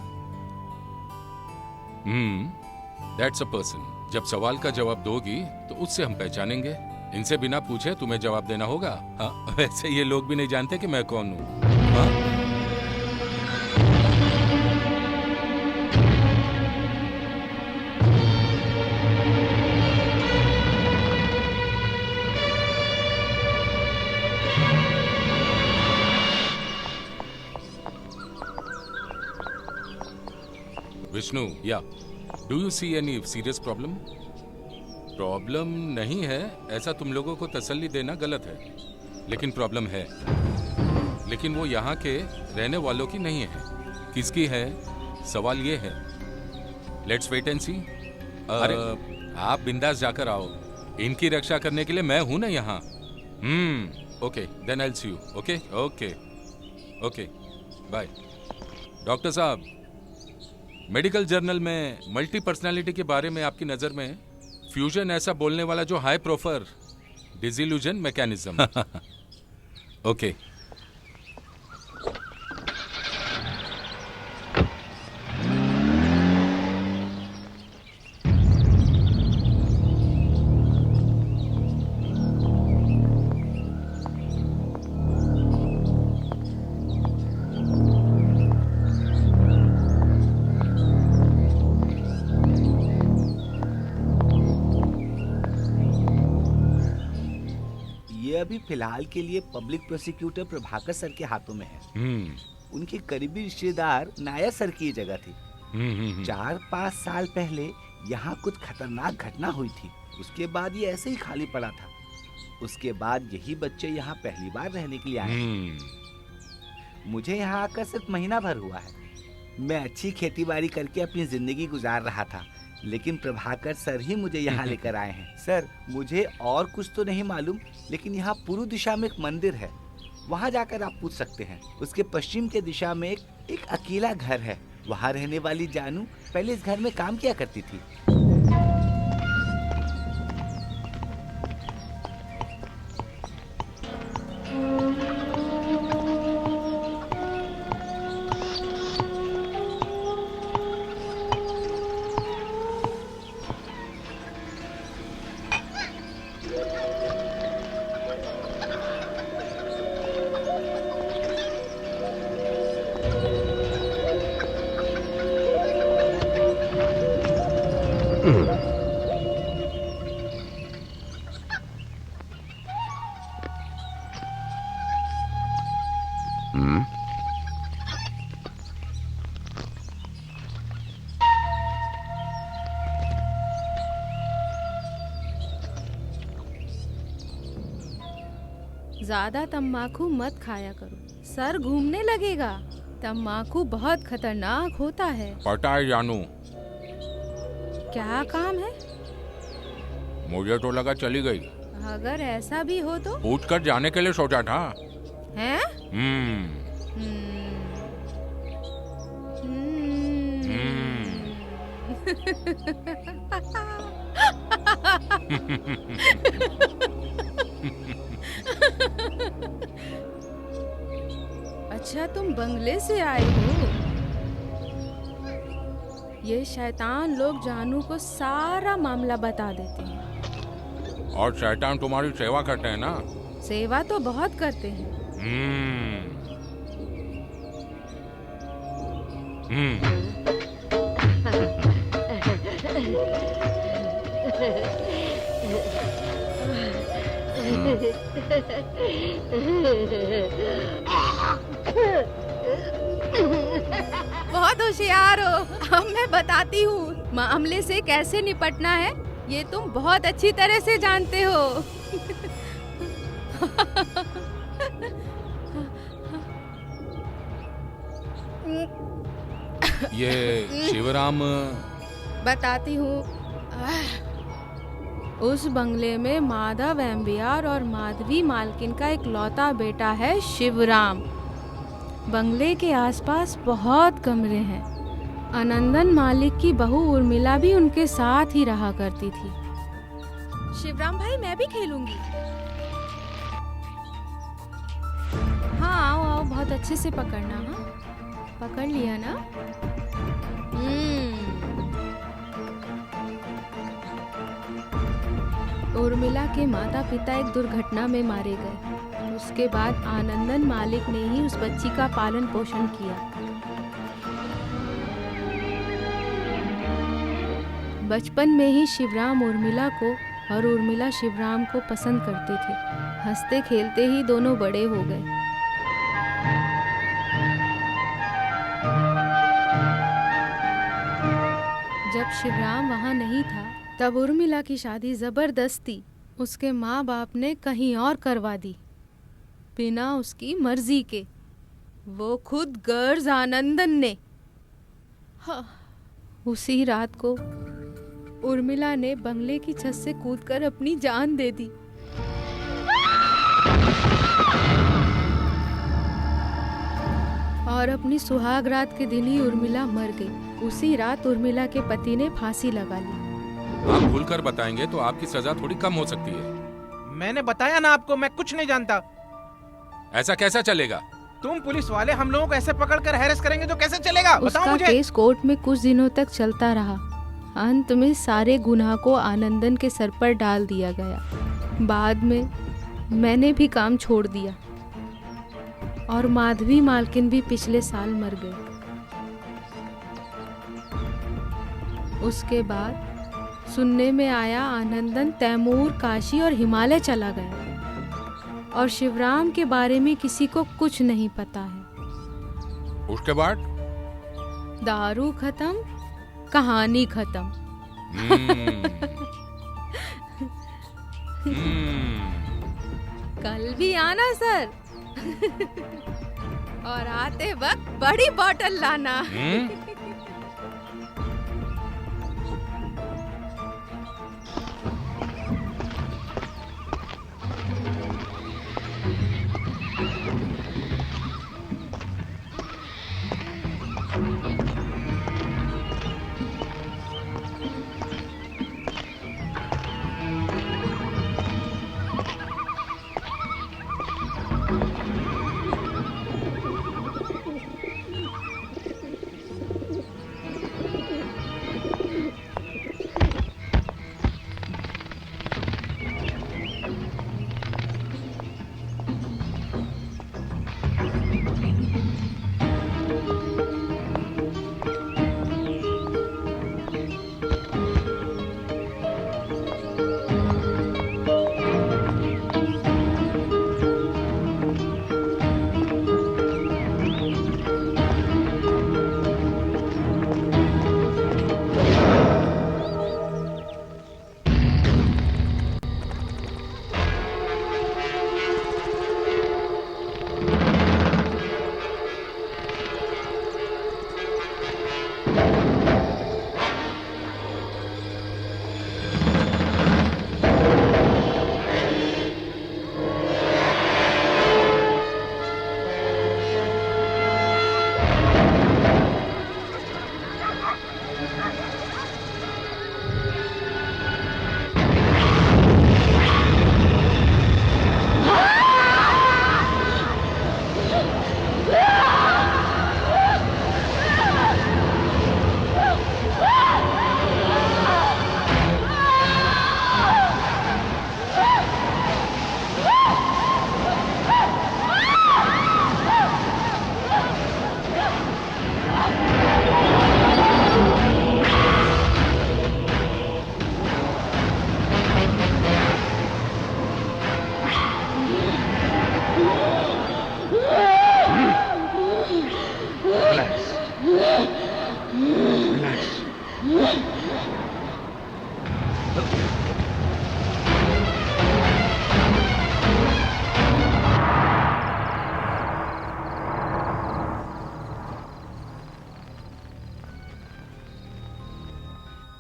[SPEAKER 8] That's a person. जब सवाल का जवाब दोगी तो उससे हम पहचानेंगे। इनसे बिना पूछे तुम्हें जवाब देना होगा। हाँ, वैसे ये लोग भी नहीं जानते कि मैं कौन हूँ। हाँ? विष्णु, या do you see any serious problem? Problem नहीं है, ऐसा तुम लोगों को तसल्ली देना गलत है, लेकिन प्रॉब्लम है। लेकिन वो यहाँ के रहने वालों की नहीं है। किसकी है? सवाल ये है। लेट्स वेट एंड सी। अरे आप बिंदास जाकर आओ, इनकी रक्षा करने के लिए मैं हूं ना यहाँ। Okay then I will see you. Okay okay okay bye. Doctor साहब, मेडिकल जर्नल में मल्टी पर्सनालिटी के बारे में आपकी नज़र में फ्यूजन ऐसा बोलने वाला जो हाई प्रोफर डिसिल्यूजन मैकेनिज्म. ओके.
[SPEAKER 3] ये अभी फिलहाल के लिए पब्लिक प्रोसिक्यूटर प्रभाकर सर के हाथों में है. उनके करीबी रिश्तेदार नायर सर की ये जगह थी. 4-5 साल पहले यहाँ कुछ खतरनाक घटना हुई थी. उसके बाद ये ऐसे ही खाली पड़ा था. उसके बाद यही बच्चे यहाँ पहली बार रहने के लिए आए. मुझे यहाँ आकर सिर्फ महीना भर हुआ है. मैं अच्छी खेतीबाड़ी करके अपनी जिंदगी गुजार रहा था, लेकिन प्रभाकर सर ही मुझे यहाँ लेकर आए हैं. सर, मुझे और कुछ तो नहीं मालूम, लेकिन यहाँ पूर्व दिशा में एक मंदिर है. वहाँ जाकर आप पूछ सकते हैं. उसके पश्चिम के दिशा में एक अकेला घर है. वहाँ रहने वाली जानू पहले इस घर में काम किया करती थी.
[SPEAKER 2] ज्यादा तम्बाकू मत खाया करो, सर घूमने लगेगा. तम्बाकू बहुत खतरनाक होता है.
[SPEAKER 8] पता है जानू,
[SPEAKER 2] क्या काम है?
[SPEAKER 8] मुझे तो लगा चली गई.
[SPEAKER 2] अगर ऐसा भी हो तो?
[SPEAKER 8] पूछ कर जाने के लिए सोचा था.
[SPEAKER 2] हैं? अच्छा, तुम बंगले से आए हो? ये शैतान लोग जानू को सारा मामला बता देते हैं.
[SPEAKER 8] और शैतान तुम्हारी सेवा करते हैं ना?
[SPEAKER 2] सेवा तो बहुत करते हैं. बहुत होशियार हो. अब मैं बताती हूँ मामले से कैसे निपटना है. ये तुम बहुत अच्छी तरह से जानते हो.
[SPEAKER 8] ये शिवराम.
[SPEAKER 2] बताती हूँ. उस बंगले में माधव एम्बियार और माधवी मालकिन का एक लौता बेटा है शिवराम. बंगले के आसपास बहुत कमरे हैं. आनंदन मालिक की बहू उर्मिला भी उनके साथ ही रहा करती थी. शिवराम भाई, मैं भी खेलूंगी. हाँ, आओ आओ, बहुत अच्छे से पकड़ना. हाँ, पकड़ लिया ना? उर्मिला के माता पिता एक दुर्घटना में मारे गए. उसके बाद आनंदन मालिक ने ही उस बच्ची का पालन पोषण किया. बचपन में ही शिवराम उर्मिला को और उर्मिला शिवराम को पसंद करते थे. हंसते खेलते ही दोनों बड़े हो गए. जब शिवराम वहाँ नहीं था, तब उर्मिला की शादी जबरदस्ती उसके माँ बाप ने कहीं और करवा दी, बिना उसकी मर्जी के. वो खुद गर्ज आनंदन ने. हाँ, उसी रात को उर्मिला ने बंगले की छत से कूदकर अपनी जान दे दी. और अपनी सुहाग रात के दिन ही उर्मिला मर गई। उसी रात उर्मिला के पति ने फांसी लगा ली।
[SPEAKER 8] आप खुलकर बताएंगे तो आपकी सजा थोड़ी कम हो सकती है।
[SPEAKER 5] मैंने बताया ना आपको, मैं कुछ नहीं जानता।
[SPEAKER 8] ऐसा कैसा चलेगा?
[SPEAKER 5] तुम पुलिस वाले हम लोगों को ऐसे पकड़कर हैरेस करेंगे तो कैसे चलेगा? बताओ
[SPEAKER 2] उसका
[SPEAKER 5] मुझे।
[SPEAKER 2] केस कोर्ट में कुछ दिनों तक चलता रहा। अंत में सारे गुनाह को आनंदन के सर पर डाल दिया गया। बाद में मैंने भी काम छोड़ दिया और माधवी मालकिन भी पिछले साल मर गई। उसके बाद सुनने में आया आनंदन तैमूर, काशी और हिमालय चला गया और शिवराम के बारे में किसी को कुछ नहीं पता है।
[SPEAKER 8] उसके बाद
[SPEAKER 2] दारू खत्म, कहानी खत्म। कल भी आना सर। और आते वक्त बड़ी बोतल लाना।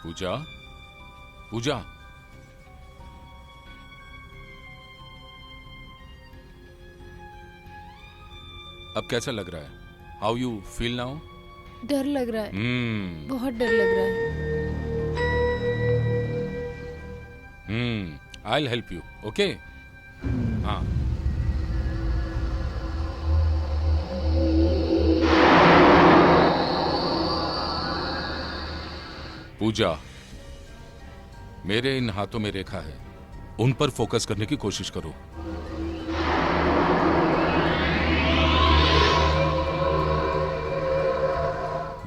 [SPEAKER 8] पूजा, पूजा, अब कैसा लग रहा है? How you feel now?
[SPEAKER 1] डर लग रहा है, बहुत डर लग रहा है।
[SPEAKER 8] I will help you, okay? हाँ। पूजा, मेरे इन हाथों में रेखा है, उन पर फोकस करने की कोशिश करो।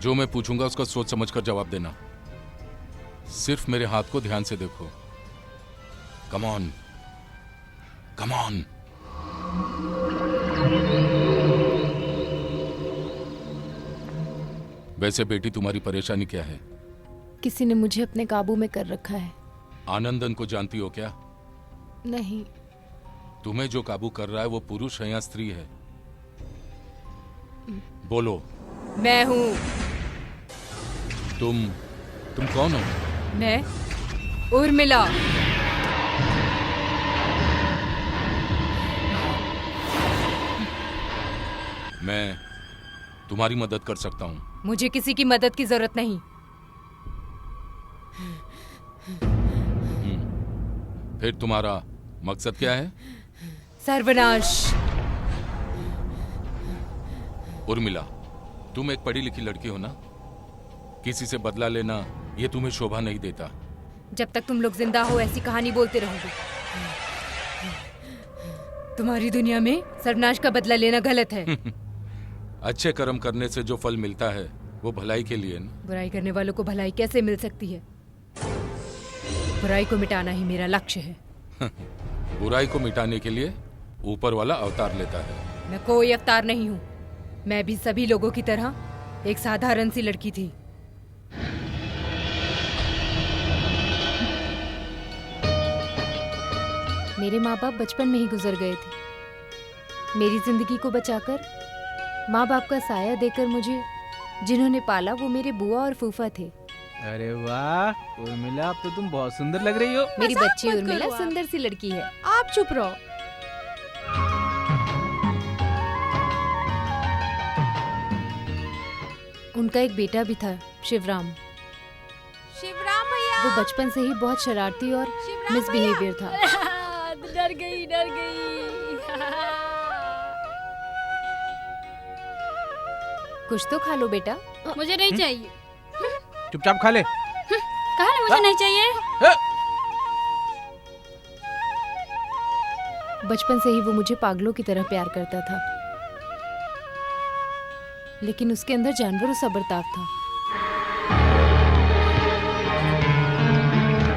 [SPEAKER 8] जो मैं पूछूंगा उसका सोच समझकर जवाब देना। सिर्फ मेरे हाथ को ध्यान से देखो। Come on, come on. वैसे बेटी, तुम्हारी परेशानी क्या है?
[SPEAKER 1] किसी ने मुझे अपने काबू में कर रखा है।
[SPEAKER 8] आनंदन को जानती हो क्या?
[SPEAKER 1] नहीं।
[SPEAKER 8] तुम्हें जो काबू कर रहा है वो पुरुष है या स्त्री है? बोलो।
[SPEAKER 1] मैं हूँ।
[SPEAKER 8] तुम कौन हो?
[SPEAKER 1] मैं उर्मिला।
[SPEAKER 8] तुम्हारी मदद कर सकता हूँ।
[SPEAKER 1] मुझे किसी की मदद की जरूरत नहीं।
[SPEAKER 8] फिर तुम्हारा मकसद क्या है?
[SPEAKER 1] सर्वनाश।
[SPEAKER 8] उर्मिला, तुम एक पढ़ी लिखी लड़की हो ना, किसी से बदला लेना ये तुम्हें शोभा नहीं देता।
[SPEAKER 1] जब तक तुम लोग जिंदा हो ऐसी कहानी बोलते रहोगे। तुम्हारी दुनिया में सर्वनाश का बदला लेना गलत है।
[SPEAKER 8] अच्छे कर्म करने से जो फल मिलता है वो भलाई के लिए ना।
[SPEAKER 1] बुराई करने वालों को भलाई कैसे मिल सकती है? बुराई को मिटाना ही मेरा लक्ष्य है।
[SPEAKER 8] बुराई को मिटाने के लिए ऊपर वाला अवतार लेता है।
[SPEAKER 1] मैं कोई अवतार नहीं हूँ। मैं भी सभी लोगों की तरह एक साधारण सी लड़की थी। मेरे माँ बाप बचपन में ही गुजर गए थे। मेरी जिंदगी को बचाकर, माँ बाप का साया देकर मुझे जिन्होंने पाला वो मेरे बुआ और फूफा थे।
[SPEAKER 5] अरे वाह उर्मिला, अब तो तुम बहुत सुंदर लग रही हो।
[SPEAKER 1] मेरी
[SPEAKER 2] मजाक
[SPEAKER 1] बच्ची
[SPEAKER 2] मत
[SPEAKER 1] उर्मिला
[SPEAKER 2] करो आप।
[SPEAKER 1] सुंदर सी लड़की है।
[SPEAKER 2] आप चुप रहो।
[SPEAKER 1] उनका एक बेटा भी था, शिवराम।
[SPEAKER 2] शिवराम भैया।
[SPEAKER 1] वो बचपन से ही बहुत शरारती और
[SPEAKER 2] शिवराम
[SPEAKER 1] मिसबिहेवियर था।
[SPEAKER 6] डर गई डर गई।
[SPEAKER 1] कुछ तो खा लो बेटा।
[SPEAKER 6] मुझे नहीं चाहिए।
[SPEAKER 5] चुपचाप खा ले।
[SPEAKER 6] कहा ना मुझे नहीं चाहिए।
[SPEAKER 1] बचपन से ही वो मुझे पागलों की तरह प्यार करता था, लेकिन उसके अंदर जानवरों सा बर्ताव था।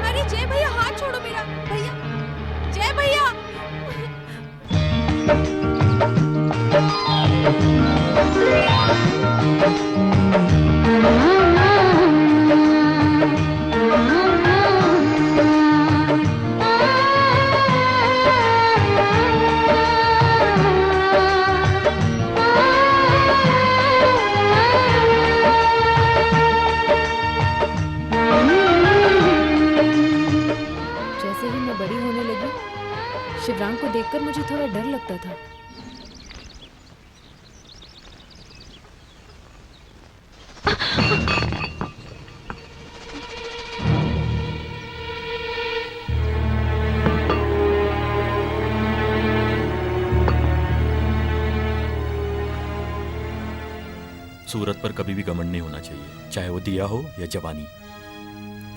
[SPEAKER 2] अरे जय भैया, हाथ छोड़ो मेरा। भैया, जय भैया।
[SPEAKER 1] जैसे ही मैं बड़ी होने लगी, शिवराम को देखकर मुझे थोड़ा डर लगता था।
[SPEAKER 4] सूरत पर कभी भी घमंड नहीं होना चाहिए, चाहे वो दिया हो या जवानी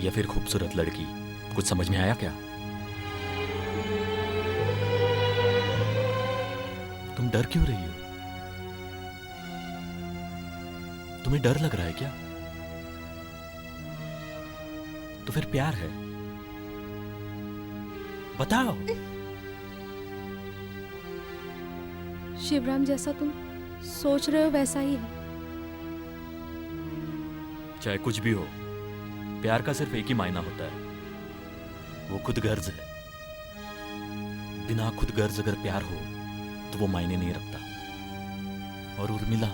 [SPEAKER 4] या फिर खूबसूरत लड़की। कुछ समझ में आया क्या? तुम डर क्यों रही हो? तुम्हें डर लग रहा है क्या? तो फिर प्यार है, बताओ।
[SPEAKER 2] शिवराम जैसा तुम सोच रहे हो वैसा ही है।
[SPEAKER 4] चाहे कुछ भी हो, प्यार का सिर्फ एक ही मायना होता है, वो खुद गर्ज है। बिना खुद गर्ज अगर प्यार हो तो वो मायने नहीं रखता। और उर्मिला,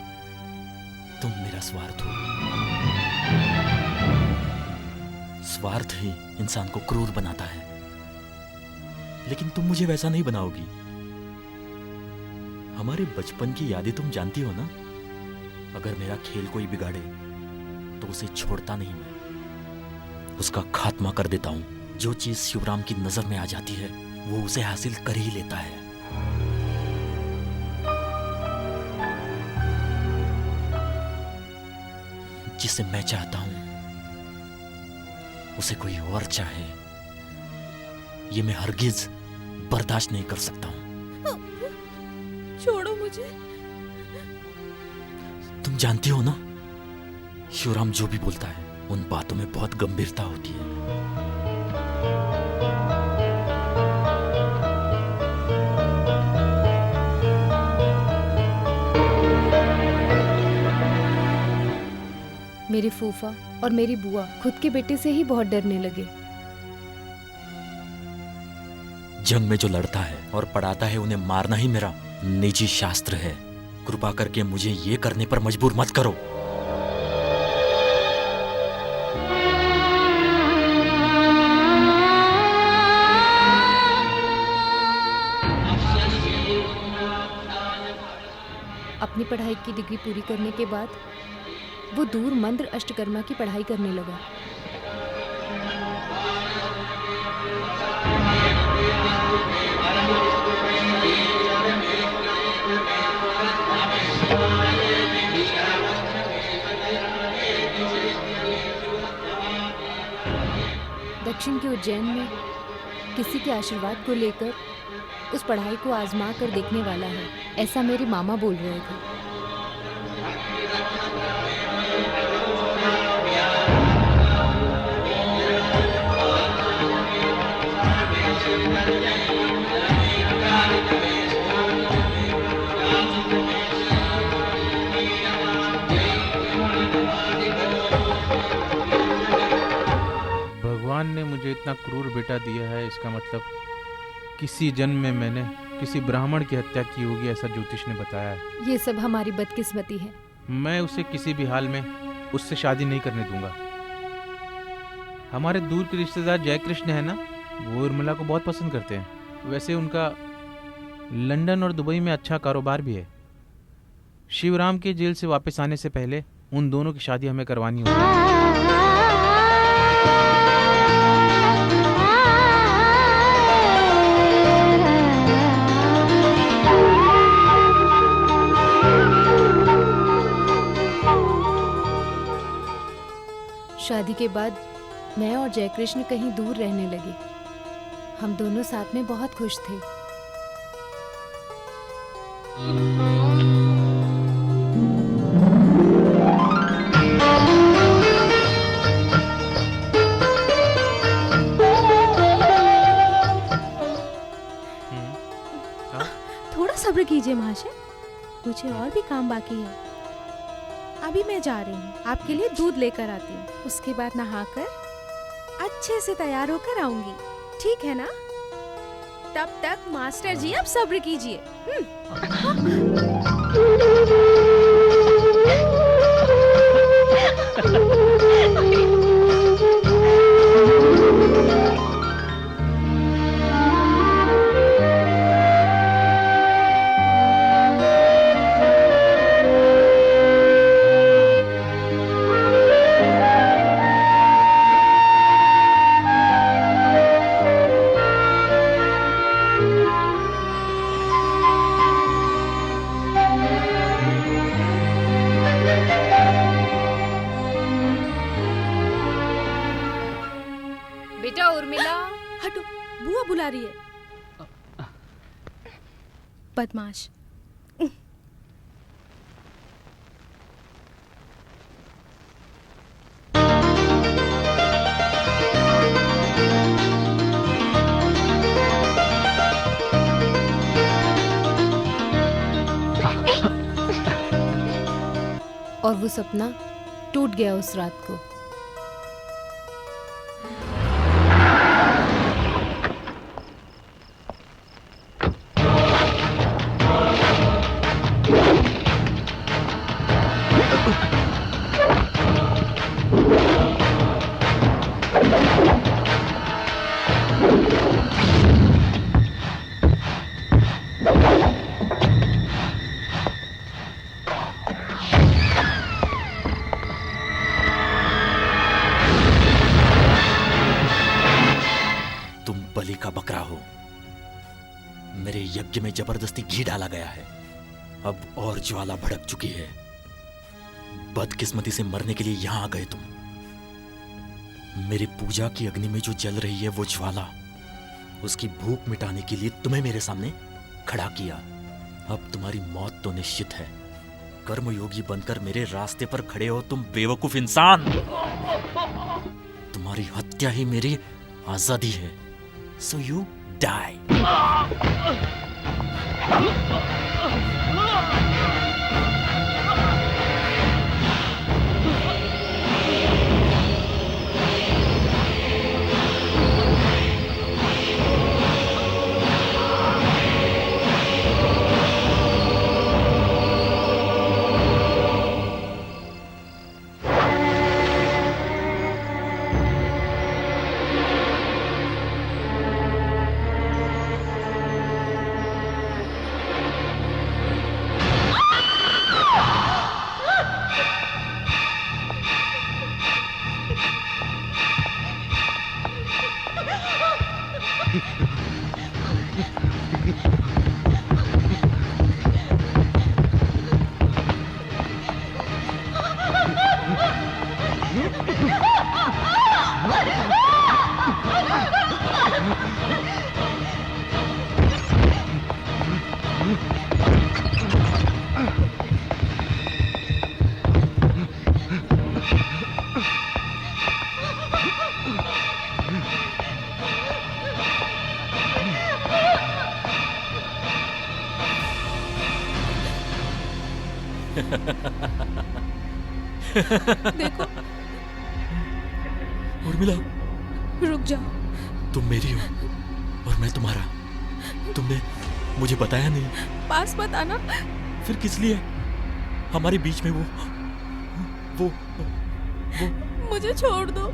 [SPEAKER 4] तुम मेरा स्वार्थ हो। स्वार्थ ही इंसान को क्रूर बनाता है, लेकिन तुम मुझे वैसा नहीं बनाओगी। हमारे बचपन की यादें तुम जानती हो ना। अगर मेरा खेल कोई बिगाड़े तो उसे छोड़ता नहीं मैं, उसका खात्मा कर देता हूं। जो चीज शिवराम की नजर में आ जाती है वो उसे हासिल कर ही लेता है। जिसे मैं चाहता हूं उसे कोई और चाहे, ये मैं हरगिज बर्दाश्त नहीं कर सकता हूं।
[SPEAKER 2] छोड़ो मुझे।
[SPEAKER 4] तुम जानती हो ना, शिवराम जो भी बोलता है उन बातों में बहुत गंभीरता होती है।
[SPEAKER 1] मेरे फूफा और मेरी बुआ खुद के बेटे से ही बहुत डरने लगे।
[SPEAKER 4] जंग में जो लड़ता है और पढ़ाता है उन्हें मारना ही मेरा निजी शास्त्र है। कृपा करके मुझे ये करने पर मजबूर मत करो।
[SPEAKER 1] अपनी पढ़ाई की डिग्री पूरी करने के बाद वो दूर मंत्र अष्टकर्मा की पढ़ाई करने लगा। दक्षिण के उज्जैन में किसी के आशीर्वाद को लेकर उस पढ़ाई को आजमा कर देखने वाला है, ऐसा मेरे मामा बोल रहे थे।
[SPEAKER 5] भगवान ने मुझे इतना क्रूर बेटा दिया है, इसका मतलब किसी जन्म में मैंने किसी ब्राह्मण की हत्या की होगी, ऐसा ज्योतिष ने बताया है।
[SPEAKER 1] ये सब हमारी बदकिस्मती है।
[SPEAKER 5] मैं उसे किसी भी हाल में उससे शादी नहीं करने दूंगा। हमारे दूर के रिश्तेदार जय कृष्ण है ना, वो उर्मिला को बहुत पसंद करते हैं। वैसे उनका लंदन और दुबई में अच्छा कारोबार भी है। शिवराम के जेल से वापस आने से पहले उन दोनों की शादी हमें करवानी होगी।
[SPEAKER 1] शादी के बाद मैं और जयकृष्ण कहीं दूर रहने लगे। हम दोनों साथ में बहुत खुश थे।
[SPEAKER 2] थोड़ा सब्र कीजिए महाशय, मुझे और भी काम बाकी है। अभी मैं जा रही हूँ, आपके लिए दूध लेकर आती हूँ। उसके बाद नहाकर अच्छे से तैयार होकर आऊंगी, ठीक है ना? तब तक मास्टर जी आप सब्र कीजिए।
[SPEAKER 1] बेटा उर्मिला,
[SPEAKER 2] हटो, बुआ बुला रही है। बदमाश।
[SPEAKER 1] और वो सपना टूट गया उस रात को।
[SPEAKER 4] बलि का बकरा हो। मेरे यज्ञ में जबरदस्ती घी डाला गया है। अब और ज्वाला भड़क चुकी है। बदकिस्मती से मरने के लिए यहां आ गए तुम। मेरी पूजा की अग्नि में जो जल रही है वो ज्वाला, उसकी भूख मिटाने के लिए तुम्हें मेरे सामने खड़ा किया। अब तुम्हारी मौत तो निश्चित है। कर्मयोगी बनकर मेरे रास्ते पर खड़े हो तुम बेवकूफ इंसान। तुम्हारी हत्या ही मेरी आजादी है। So you die.
[SPEAKER 2] देखो,
[SPEAKER 4] उर्मिला,
[SPEAKER 2] रुक जाओ।
[SPEAKER 4] तुम मेरी हो और मैं तुम्हारा। तुमने मुझे बताया नहीं।
[SPEAKER 2] पास मत आना।
[SPEAKER 4] फिर किस लिए? हमारे बीच में वो
[SPEAKER 2] मुझे छोड़ दो।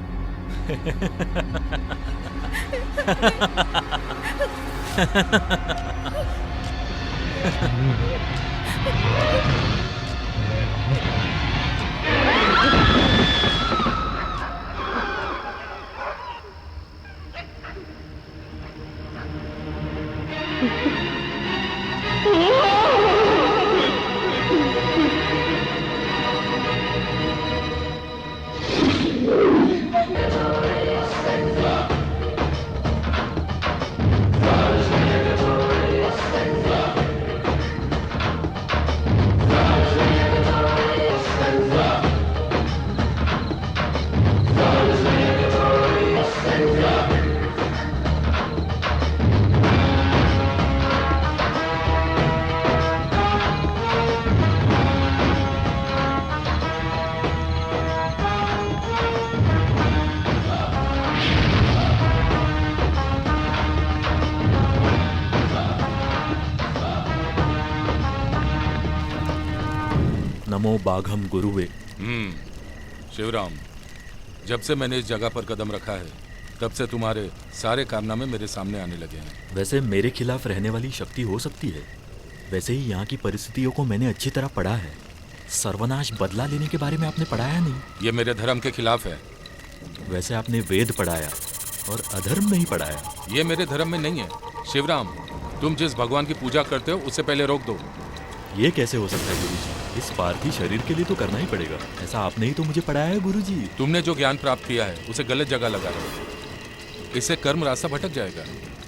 [SPEAKER 4] नमो बाघम गुरुवे।
[SPEAKER 8] शिवराम, जब से मैंने इस जगह पर कदम रखा है तब से तुम्हारे सारे कारनामे मेरे सामने आने लगे हैं।
[SPEAKER 4] वैसे मेरे खिलाफ रहने वाली शक्ति हो सकती है, वैसे ही यहाँ की परिस्थितियों को मैंने अच्छी तरह पढ़ा है। सर्वनाश बदला लेने के बारे में आपने पढ़ाया नहीं।
[SPEAKER 8] ये मेरे धर्म के खिलाफ है।
[SPEAKER 4] वैसे आपने वेद पढ़ाया और अधर्म नहीं पढ़ाया।
[SPEAKER 8] ये मेरे धर्म में नहीं है। शिवराम, तुम जिस भगवान की पूजा करते हो उसे पहले रोक दो।
[SPEAKER 4] ये कैसे हो सकता है गुरुजी? इस पार्थी शरीर के लिए तो करना ही पड़ेगा। ऐसा आपने ही तो मुझे पढ़ाया है गुरुजी।
[SPEAKER 8] तुमने जो ज्ञान प्राप्त किया है उसे गलत जगह लगा रहे हो। इससे कर्म रास्ता भटक जाएगा।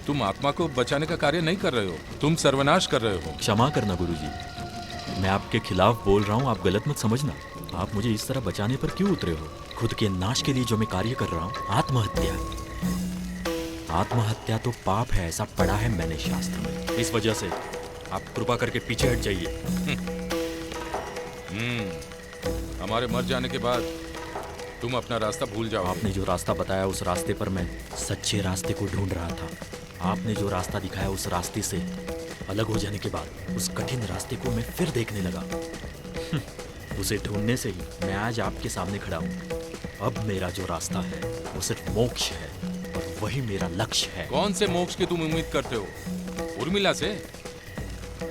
[SPEAKER 8] तुम आत्मा को बचाने का कार्य नहीं कर रहे हो, तुम सर्वनाश कर रहे हो।
[SPEAKER 4] क्षमा करना गुरुजी, मैं आपके खिलाफ बोल रहा हूँ, आप गलत मत समझना। आप मुझे इस तरह बचाने पर क्यों उतरे हो? खुद के नाश के लिए जो मैं कार्य कर रहा हूँ, आत्महत्या। आत्महत्या तो पाप है, ऐसा पढ़ा है मैंने शास्त्र में। इस वजह से आप कृपा करके पीछे हट जाइए।
[SPEAKER 8] हमारे मर जाने के बाद तुम अपना रास्ता भूल जाओ।
[SPEAKER 4] आपने जो रास्ता बताया उस रास्ते पर मैं सच्चे रास्ते को ढूंढ रहा था। आपने जो रास्ता दिखाया उस रास्ते से अलग हो जाने के बाद उस कठिन रास्ते को मैं फिर देखने लगा। उसे ढूंढने से ही मैं आज आपके सामने खड़ा हूँ। अब मेरा जो रास्ता है वो सिर्फ मोक्ष है और वही मेरा लक्ष्य है।
[SPEAKER 8] कौन से मोक्ष की तुम उम्मीद करते हो? उर्मिला से?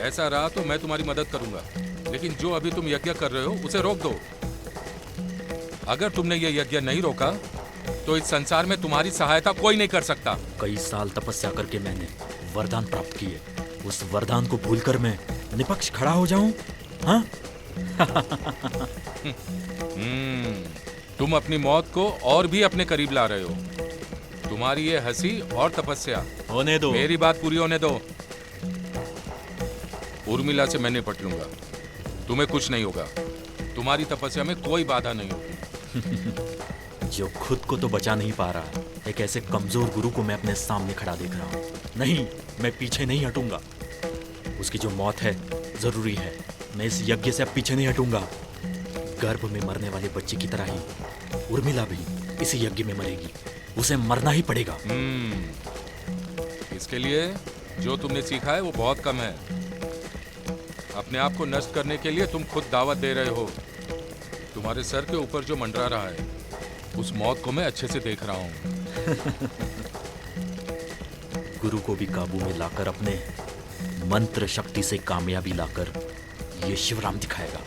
[SPEAKER 8] ऐसा रहा तो मैं तुम्हारी मदद करूंगा, लेकिन जो अभी तुम यज्ञ कर रहे हो उसे रोक दो। अगर तुमने ये यज्ञ नहीं रोका तो इस संसार में तुम्हारी सहायता कोई नहीं कर सकता।
[SPEAKER 4] कई साल तपस्या करके मैंने वरदान प्राप्त किए, उस वरदान को भूलकर मैं निपक्ष खड़ा हो जाऊं? हाँ?
[SPEAKER 8] तुम अपनी मौत को और भी अपने करीब ला रहे हो। तुम्हारी ये हंसी और तपस्या
[SPEAKER 4] होने दो।
[SPEAKER 8] मेरी बात पूरी होने दो। उर्मिला से मैं निपट लूंगा, तुम्हें कुछ नहीं होगा। तुम्हारी तपस्या में कोई बाधा नहीं होगी।
[SPEAKER 4] जो खुद को तो बचा नहीं पा रहा, एक ऐसे कमजोर गुरु को मैं अपने सामने खड़ा देख रहा हूँ। नहीं, मैं पीछे नहीं हटूंगा। उसकी जो मौत है जरूरी है। मैं इस यज्ञ से अब पीछे नहीं हटूंगा। गर्भ में मरने वाले बच्चे की तरह ही उर्मिला भी इसी यज्ञ में मरेगी। उसे मरना ही पड़ेगा।
[SPEAKER 8] इसके लिए जो तुमने सीखा है वो बहुत कम है। अपने आप को नष्ट करने के लिए तुम खुद दावत दे रहे हो। तुम्हारे सर के ऊपर जो मंडरा रहा है उस मौत को मैं अच्छे से देख रहा हूँ।
[SPEAKER 4] गुरु को भी काबू में लाकर, अपने मंत्र शक्ति से कामयाबी लाकर ये शिवराम दिखाएगा।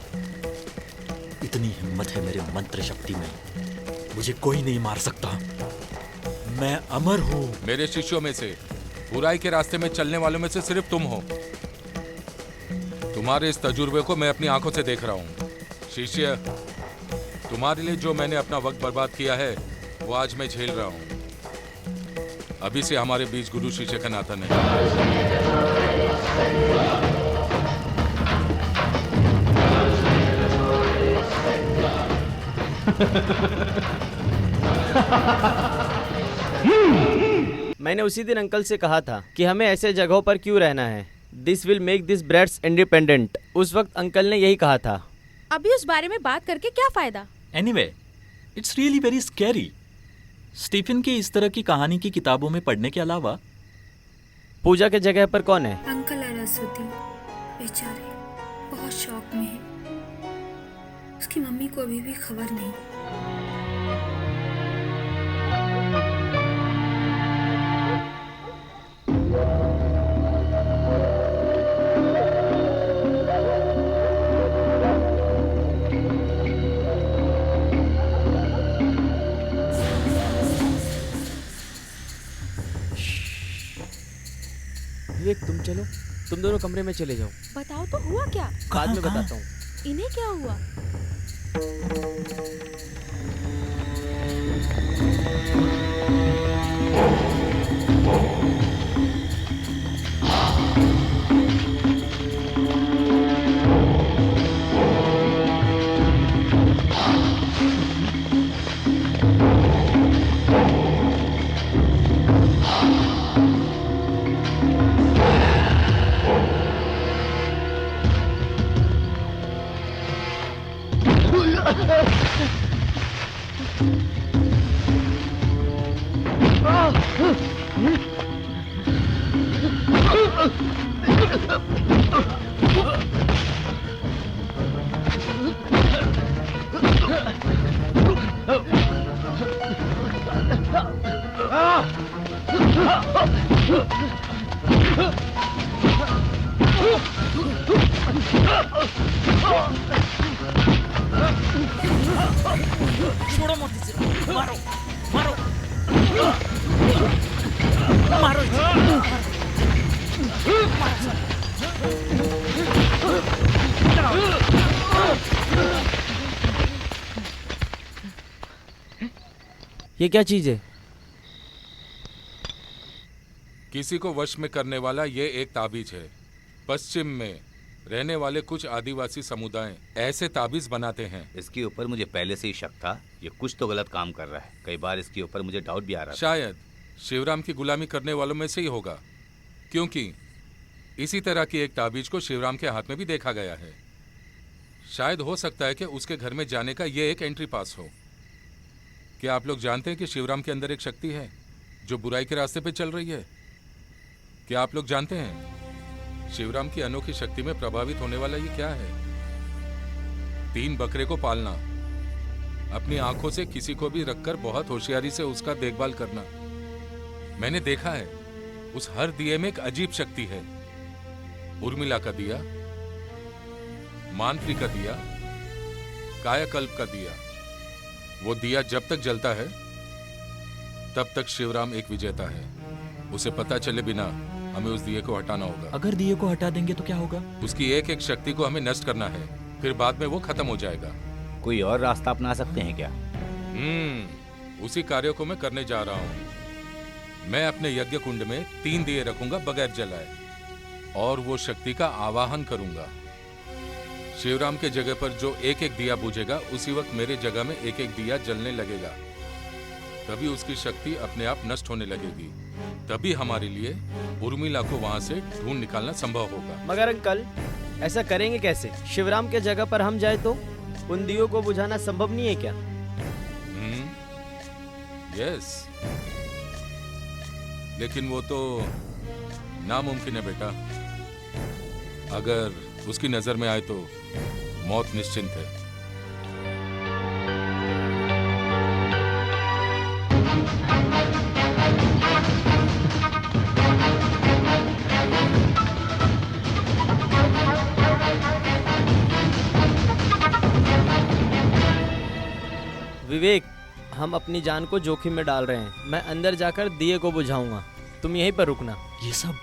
[SPEAKER 4] इतनी हिम्मत है मेरे मंत्र शक्ति में, मुझे कोई नहीं मार सकता। मैं अमर हूँ।
[SPEAKER 8] मेरे शिष्यों में से बुराई के रास्ते में चलने वालों में से सिर्फ तुम हो। तुम्हारे इस तजुर्बे को मैं अपनी आंखों से देख रहा हूँ। शिष्य, तुम्हारे लिए जो मैंने अपना वक्त बर्बाद किया है वो आज मैं झेल रहा हूँ। अभी से हमारे बीच गुरु शिष्य का नाता नहीं।
[SPEAKER 7] मैंने उसी दिन अंकल से कहा था कि हमें ऐसे जगहों पर क्यों रहना है। This will make this brats independent. उस वक्त अंकल ने यही कहा था।
[SPEAKER 2] अभी उस बारे में बात करके क्या फायदा?
[SPEAKER 4] Anyway, it's really very scary. Stephen की इस तरह की कहानी की किताबों में पढ़ने के अलावा।
[SPEAKER 7] पूजा के जगह पर कौन है?
[SPEAKER 10] अंकल अरस्वती बेचारे बहुत शौक में है। उसकी मम्मी को अभी भी खबर नहीं।
[SPEAKER 7] विवेक तुम चलो, तुम दोनों कमरे में चले जाओ।
[SPEAKER 2] बताओ तो हुआ क्या?
[SPEAKER 7] बाद में बताता हूँ।
[SPEAKER 2] इन्हें क्या हुआ?
[SPEAKER 4] छोड़ो मत इसे, मारो मारो मारो इसे।
[SPEAKER 7] ये क्या चीज है?
[SPEAKER 8] किसी को वश में करने वाला ये एक ताबीज है। पश्चिम में रहने वाले कुछ आदिवासी समुदाय ऐसे ताबीज बनाते हैं।
[SPEAKER 3] इसके ऊपर मुझे पहले से ही शक था, ये कुछ तो गलत काम कर रहा है। कई बार इसके ऊपर मुझे डाउट भी आ रहा था।
[SPEAKER 8] शायद शिवराम की गुलामी करने वालों में से ही होगा, क्योंकि इसी तरह की एक ताबीज को शिवराम के हाथ में भी देखा गया है। शायद हो सकता है कि उसके घर में जाने का ये एक एंट्री पास हो। क्या आप लोग जानते हैं कि शिवराम के अंदर एक शक्ति है जो बुराई के रास्ते पे चल रही है? क्या आप लोग जानते हैं शिवराम की अनोखी शक्ति में प्रभावित होने वाला ये क्या है? 3 बकरे को पालना, अपनी आंखों से किसी को भी रखकर बहुत होशियारी से उसका देखभाल करना। मैंने देखा है उस हर दिए में एक अजीब शक्ति है। उर्मिला का दिया, मांत्रिक का दिया, कायाकल्प का दिया। वो दिया जब तक जलता है तब तक शिवराम एक विजेता है। उसे पता चले बिना हमें उस दिए को हटाना होगा।
[SPEAKER 4] अगर दिए को हटा देंगे तो क्या होगा?
[SPEAKER 8] उसकी एक एक शक्ति को हमें नष्ट करना है, फिर बाद में वो खत्म हो जाएगा।
[SPEAKER 3] कोई और रास्ता अपना सकते हैं क्या?
[SPEAKER 8] उसी कार्य को मैं करने जा रहा हूँ। मैं अपने यज्ञ कुंड में 3 दिए रखूंगा बगैर जलाए, और वो शक्ति का आवाहन करूंगा। शिवराम के जगह पर जो एक एक दिया बुझेगा, उसी वक्त मेरे जगह में एक एक दिया जलने लगेगा। तभी उसकी शक्ति अपने आप नष्ट होने लगेगी। तभी हमारे लिए उर्मिला को वहां से ढूंढ निकालना संभव होगा।
[SPEAKER 7] मगर अंकल, ऐसा करेंगे कैसे? शिवराम के जगह पर हम जाए तो उन दियों को बुझाना संभव नहीं है क्या?
[SPEAKER 8] यस, लेकिन वो तो नामुमकिन है बेटा। अगर उसकी नजर में आए तो मौत निश्चिंत है।
[SPEAKER 7] विवेक, हम अपनी जान को जोखिम में डाल रहे हैं। मैं अंदर जाकर दिए को बुझाऊंगा, तुम यहीं पर रुकना।
[SPEAKER 4] ये सब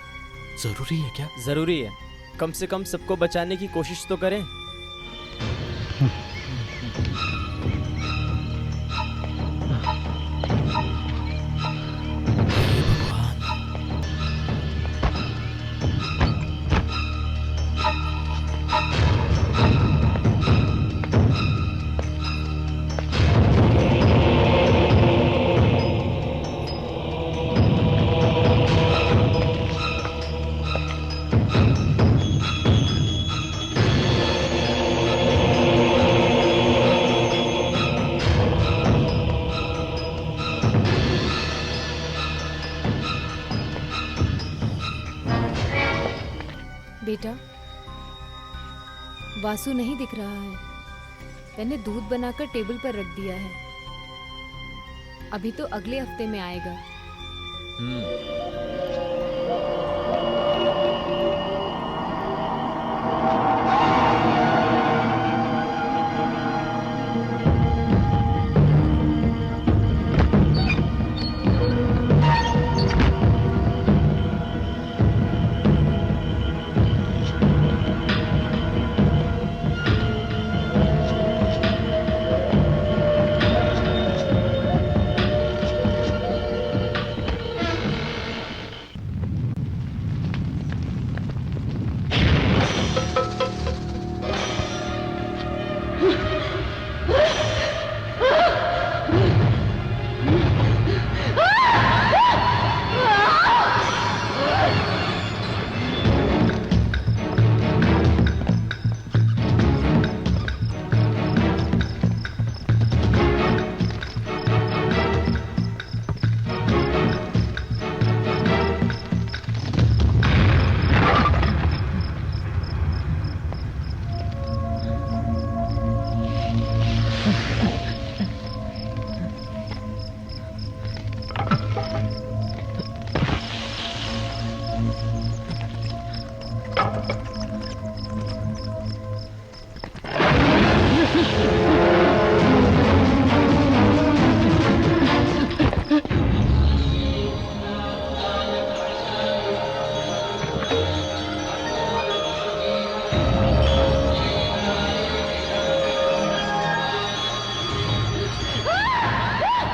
[SPEAKER 4] जरूरी है क्या?
[SPEAKER 7] जरूरी है, कम से कम सबको बचाने की कोशिश तो करें।
[SPEAKER 1] वासु नहीं दिख रहा है। मैंने दूध बनाकर टेबल पर रख दिया है। अभी तो अगले हफ्ते में आएगा।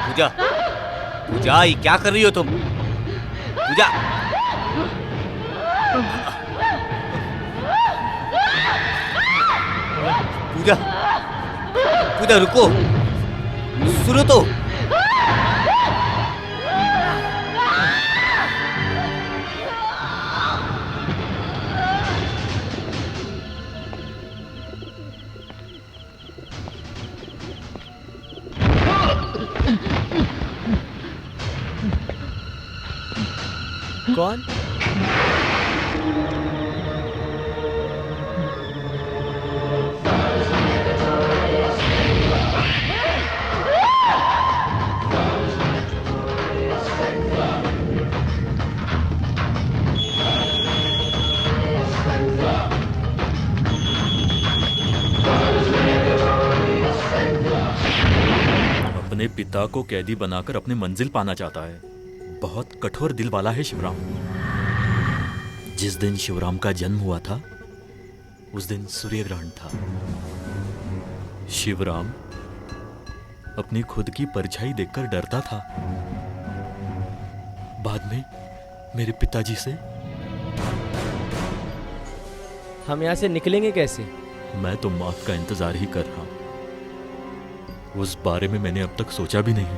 [SPEAKER 9] पूजा, पूजा, ये क्या कर रही हो तुम? पूजा, पूजा, पूजा रुको, सुनो तो।
[SPEAKER 7] कौन?
[SPEAKER 4] अपने पिता को कैदी बनाकर अपनी मंजिल पाना चाहता है। बहुत कठोर दिल वाला है शिवराम। जिस दिन शिवराम का जन्म हुआ था उस दिन सूर्य ग्रहण था। शिवराम अपनी खुद की परछाई देखकर डरता था। बाद में मेरे पिताजी से।
[SPEAKER 7] हम यहाँ से निकलेंगे कैसे?
[SPEAKER 4] मैं तो मौत का इंतजार ही कर रहा हूं। उस बारे में मैंने अब तक सोचा भी नहीं।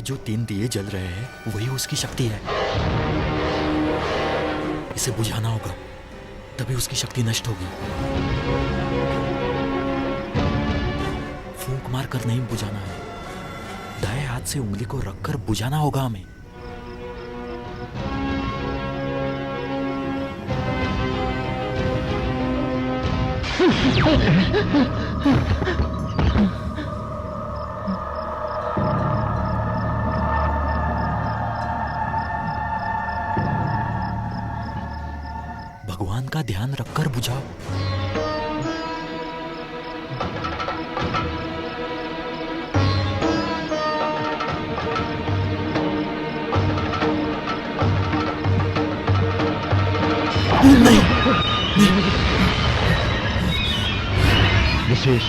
[SPEAKER 4] जो 3 दिए जल रहे हैं वही उसकी शक्ति है। इसे बुझाना होगा, तभी उसकी शक्ति नष्ट होगी। फूंक मारकर नहीं बुझाना है, दाएं हाथ से उंगली को रखकर बुझाना होगा हमें। भगवान का ध्यान रखकर बुझाओ। नहीं,
[SPEAKER 11] विशेष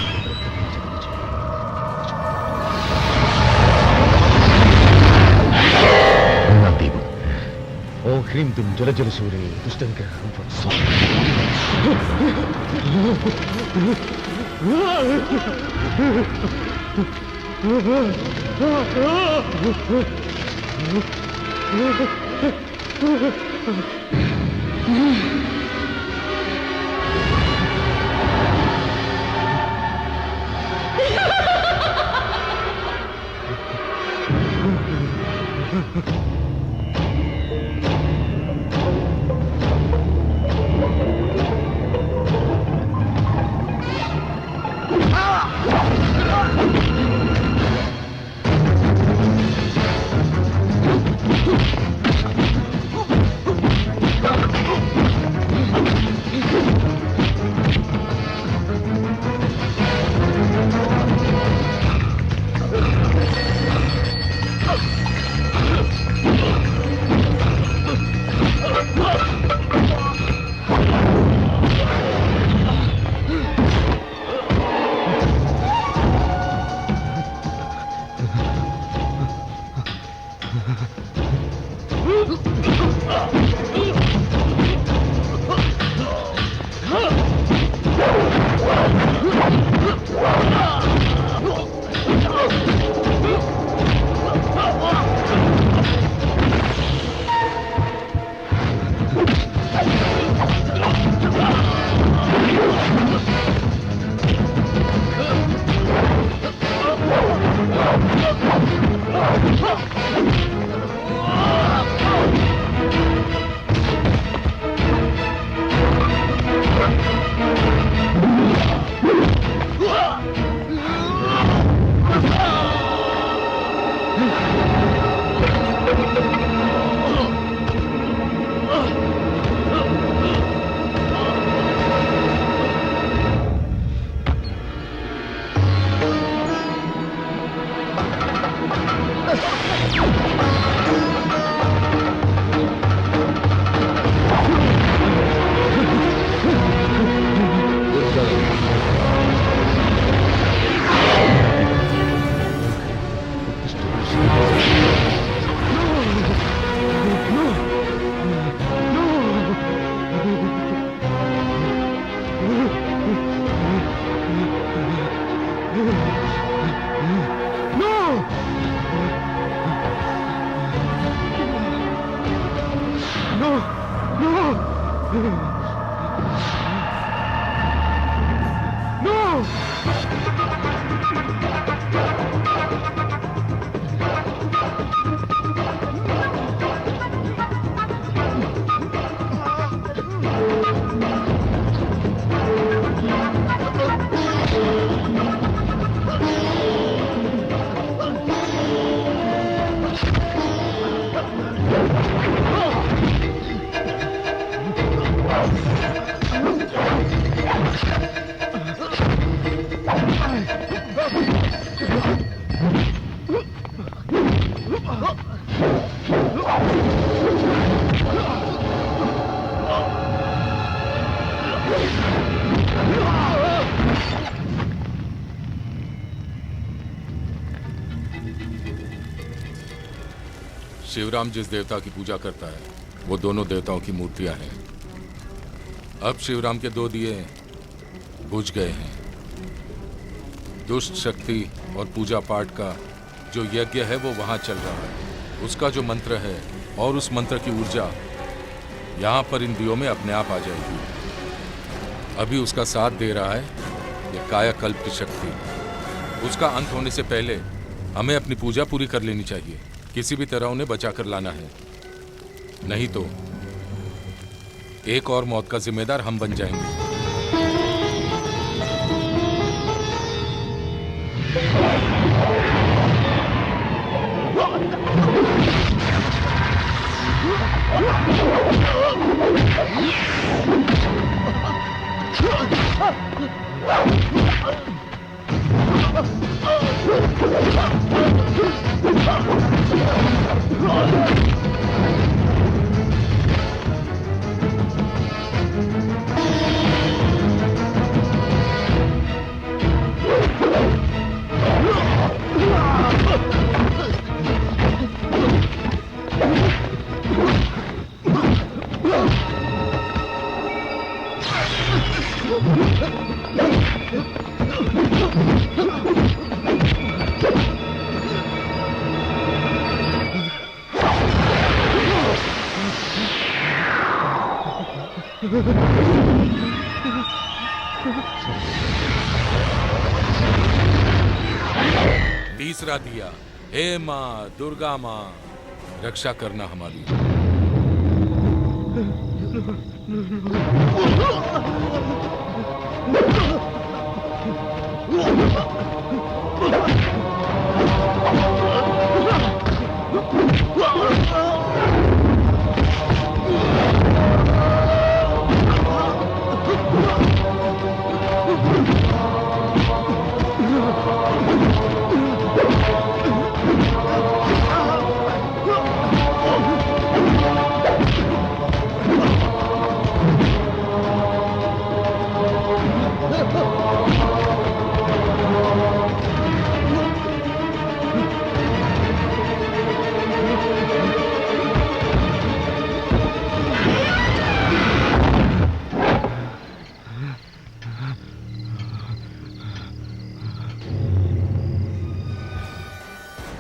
[SPEAKER 11] ओं ह्रीं तुम जल जल सूरे दुष्टंकर
[SPEAKER 8] शिवराम जिस देवता की पूजा करता है वो दोनों देवताओं की मूर्तियां हैं। अब शिवराम के 2 दिए बुझ गए हैं। दुष्ट शक्ति और पूजा पाठ का जो यज्ञ है वो वहाँ चल रहा है, उसका जो मंत्र है और उस मंत्र की ऊर्जा यहाँ पर इन दियों में अपने आप आ जाएगी। अभी उसका साथ दे रहा है ये कायाकल्प की शक्ति। उसका अंत होने से पहले हमें अपनी पूजा पूरी कर लेनी चाहिए। किसी भी तरह उन्हें बचा कर लाना है, नहीं तो एक और मौत का जिम्मेदार हम बन जाएंगे। तीसरा दिया, हे माँ दुर्गा माँ, रक्षा करना हमारी।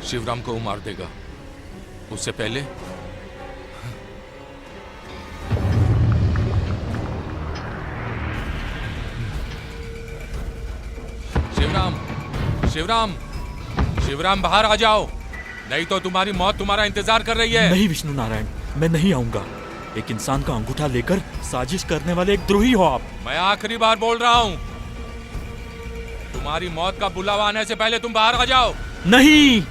[SPEAKER 8] शिवराम को मार देगा, उससे पहले शिवराम, शिवराम, शिवराम बाहर आ जाओ, नहीं तो तुम्हारी मौत तुम्हारा इंतजार कर रही है।
[SPEAKER 4] नहीं विष्णु नारायण, मैं नहीं आऊंगा। एक इंसान का अंगूठा लेकर साजिश करने वाले एक द्रोही हो आप।
[SPEAKER 8] मैं आखिरी बार बोल रहा हूं, तुम्हारी मौत का बुलावा आने से पहले तुम बाहर आ जाओ।
[SPEAKER 4] नहीं,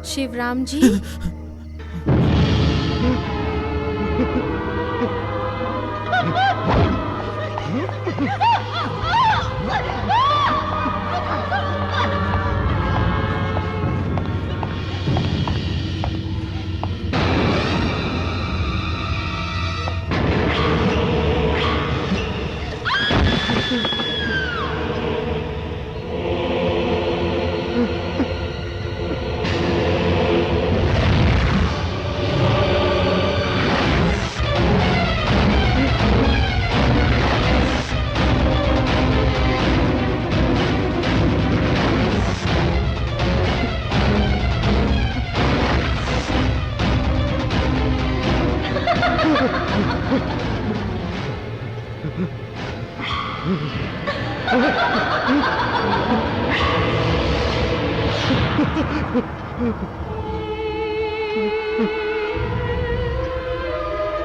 [SPEAKER 2] शिवराम जी।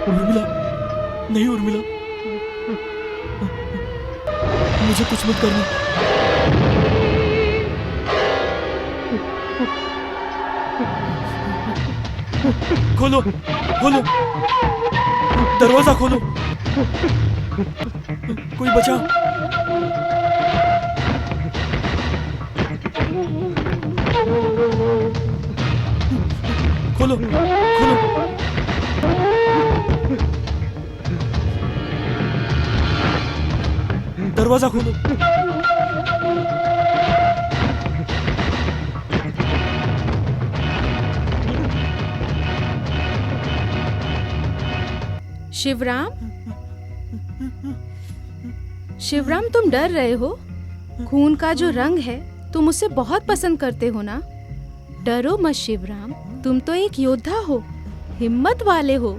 [SPEAKER 4] उर्मिला, नहीं उर्मिला, मुझे कुछ मत करना। खोलो, खोलो, दरवाजा खोलो, कोई बचा। खोलो, खोलो, दरवाजा खोलो।
[SPEAKER 2] शिवराम, शिवराम तुम डर रहे हो? खून का जो रंग है तुम उसे बहुत पसंद करते हो ना? डरो मत शिवराम, तुम तो एक योद्धा हो, हिम्मत वाले हो।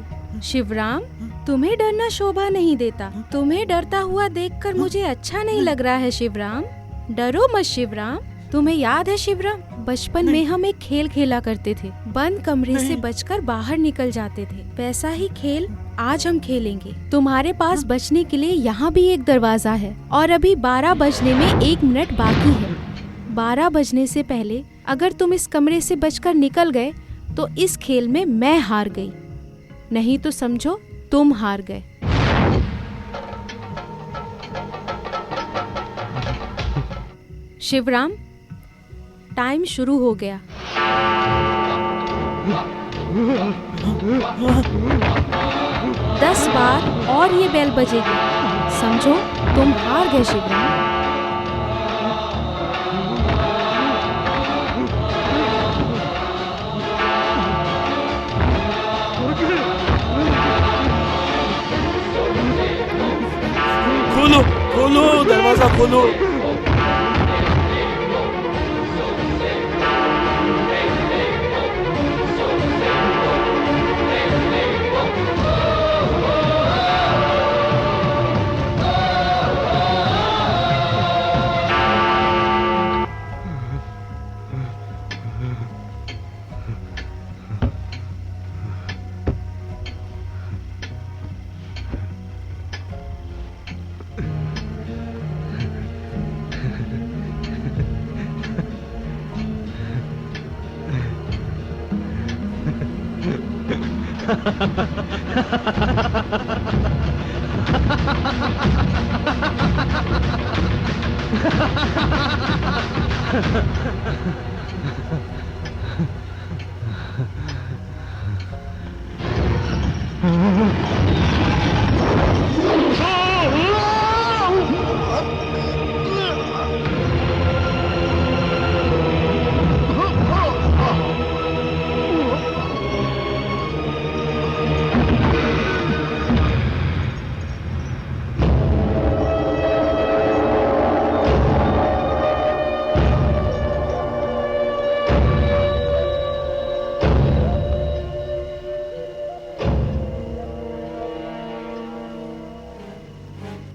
[SPEAKER 2] शिवराम, तुम्हें डरना शोभा नहीं देता। तुम्हें डरता हुआ देखकर मुझे अच्छा नहीं लग रहा है शिवराम। डरो मत शिवराम। तुम्हें याद है शिवराम, बचपन में हम एक खेल खेला करते थे, बंद कमरे से बचकर बाहर निकल जाते थे। वैसा ही खेल आज हम खेलेंगे। तुम्हारे पास बचने के लिए यहाँ भी एक दरवाजा है और अभी 12 बजने में 1 मिनट बाकी है। 12 बजने से पहले अगर तुम इस कमरे से बचकर निकल गए तो इस खेल में मैं हार गई, नहीं तो समझो तुम हार गए। शिवराम, टाइम शुरू हो गया। 10 बार और ये बेल बजेगी, समझो तुम हार गए शिवराम।
[SPEAKER 4] खोलो खोलो, दरवाजा खोलो।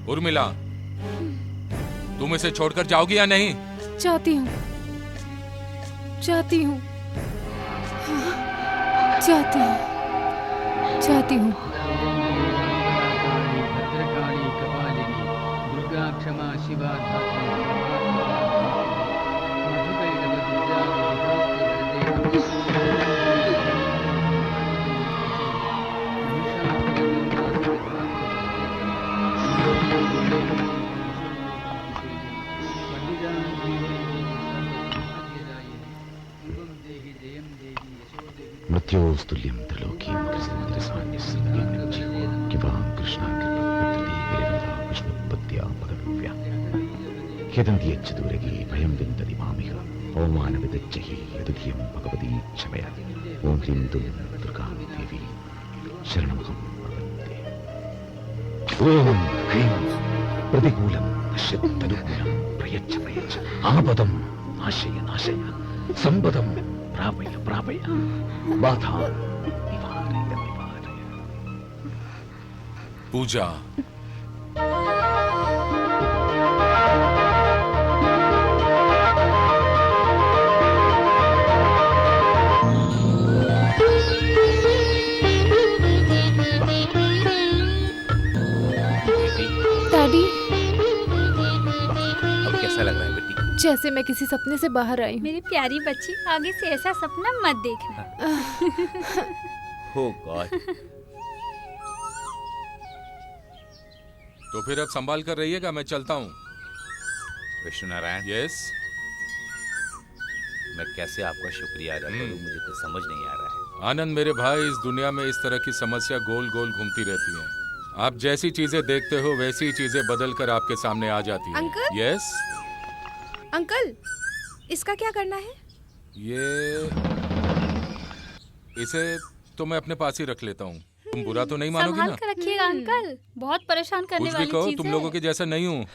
[SPEAKER 8] उर्मिला, तुम इसे छोड़कर जाओगी या नहीं?
[SPEAKER 1] जाती हूँ, जाती हूँ, जाती हूँ, जाती हूँ।
[SPEAKER 12] भद्रकाली कपालिनी दुर्गा क्षमा शिवा
[SPEAKER 11] मृत्योस्तुल्यं त्रिलोकीं कृष्णां विष्णुपत्या पदव्या यदन्ति यच्चदूरगे भयं विन्दति मामिह पवमानविदच्चहि यदुधियं भगवती क्षमया ॐ ह्रीं दुं दुर्गा देवी शरणमहं प्रपद्ये। ॐ ह्रीं प्रतिकूलं नश्यदनुकूलं प्रयच्छ आपदं नाशय नाशय सम्पदं प्रापय प्रापय बाधा निवारय निवारय।
[SPEAKER 8] पूजा,
[SPEAKER 1] डैडी,
[SPEAKER 9] अब कैसा लग रहा है बेटी?
[SPEAKER 1] जैसे मैं किसी सपने से बाहर आई हूँ।
[SPEAKER 6] मेरी प्यारी बच्ची, आगे से ऐसा सपना मत देखना।
[SPEAKER 9] हो गॉड।
[SPEAKER 8] तो फिर अब संभाल कर रहिएगा, मैं चलता हूँ।
[SPEAKER 9] विष्णु नारायण,
[SPEAKER 8] यस,
[SPEAKER 9] मैं कैसे आपका शुक्रिया अदा करूं, मुझे तो समझ नहीं आ रहा है।
[SPEAKER 8] आनंद मेरे भाई, इस दुनिया में इस तरह की समस्या गोल गोल घूमती रहती है। आप जैसी चीजें देखते हो वैसी चीजें बदल कर आपके सामने आ जाती हैं।
[SPEAKER 2] अंकल?
[SPEAKER 8] यस
[SPEAKER 2] अंकल, इसका क्या करना है?
[SPEAKER 8] इसे तो मैं अपने पास ही रख लेता हूँ। तुम बुरा तो नहीं मानोगी
[SPEAKER 6] संभाल
[SPEAKER 8] ना?
[SPEAKER 6] कर रखिएगा अंकल, बहुत परेशान करने
[SPEAKER 8] कुछ भी
[SPEAKER 6] वाली
[SPEAKER 8] कहो,
[SPEAKER 6] चीज
[SPEAKER 8] तुम
[SPEAKER 6] है।
[SPEAKER 8] लोगों के जैसा नहीं हूँ।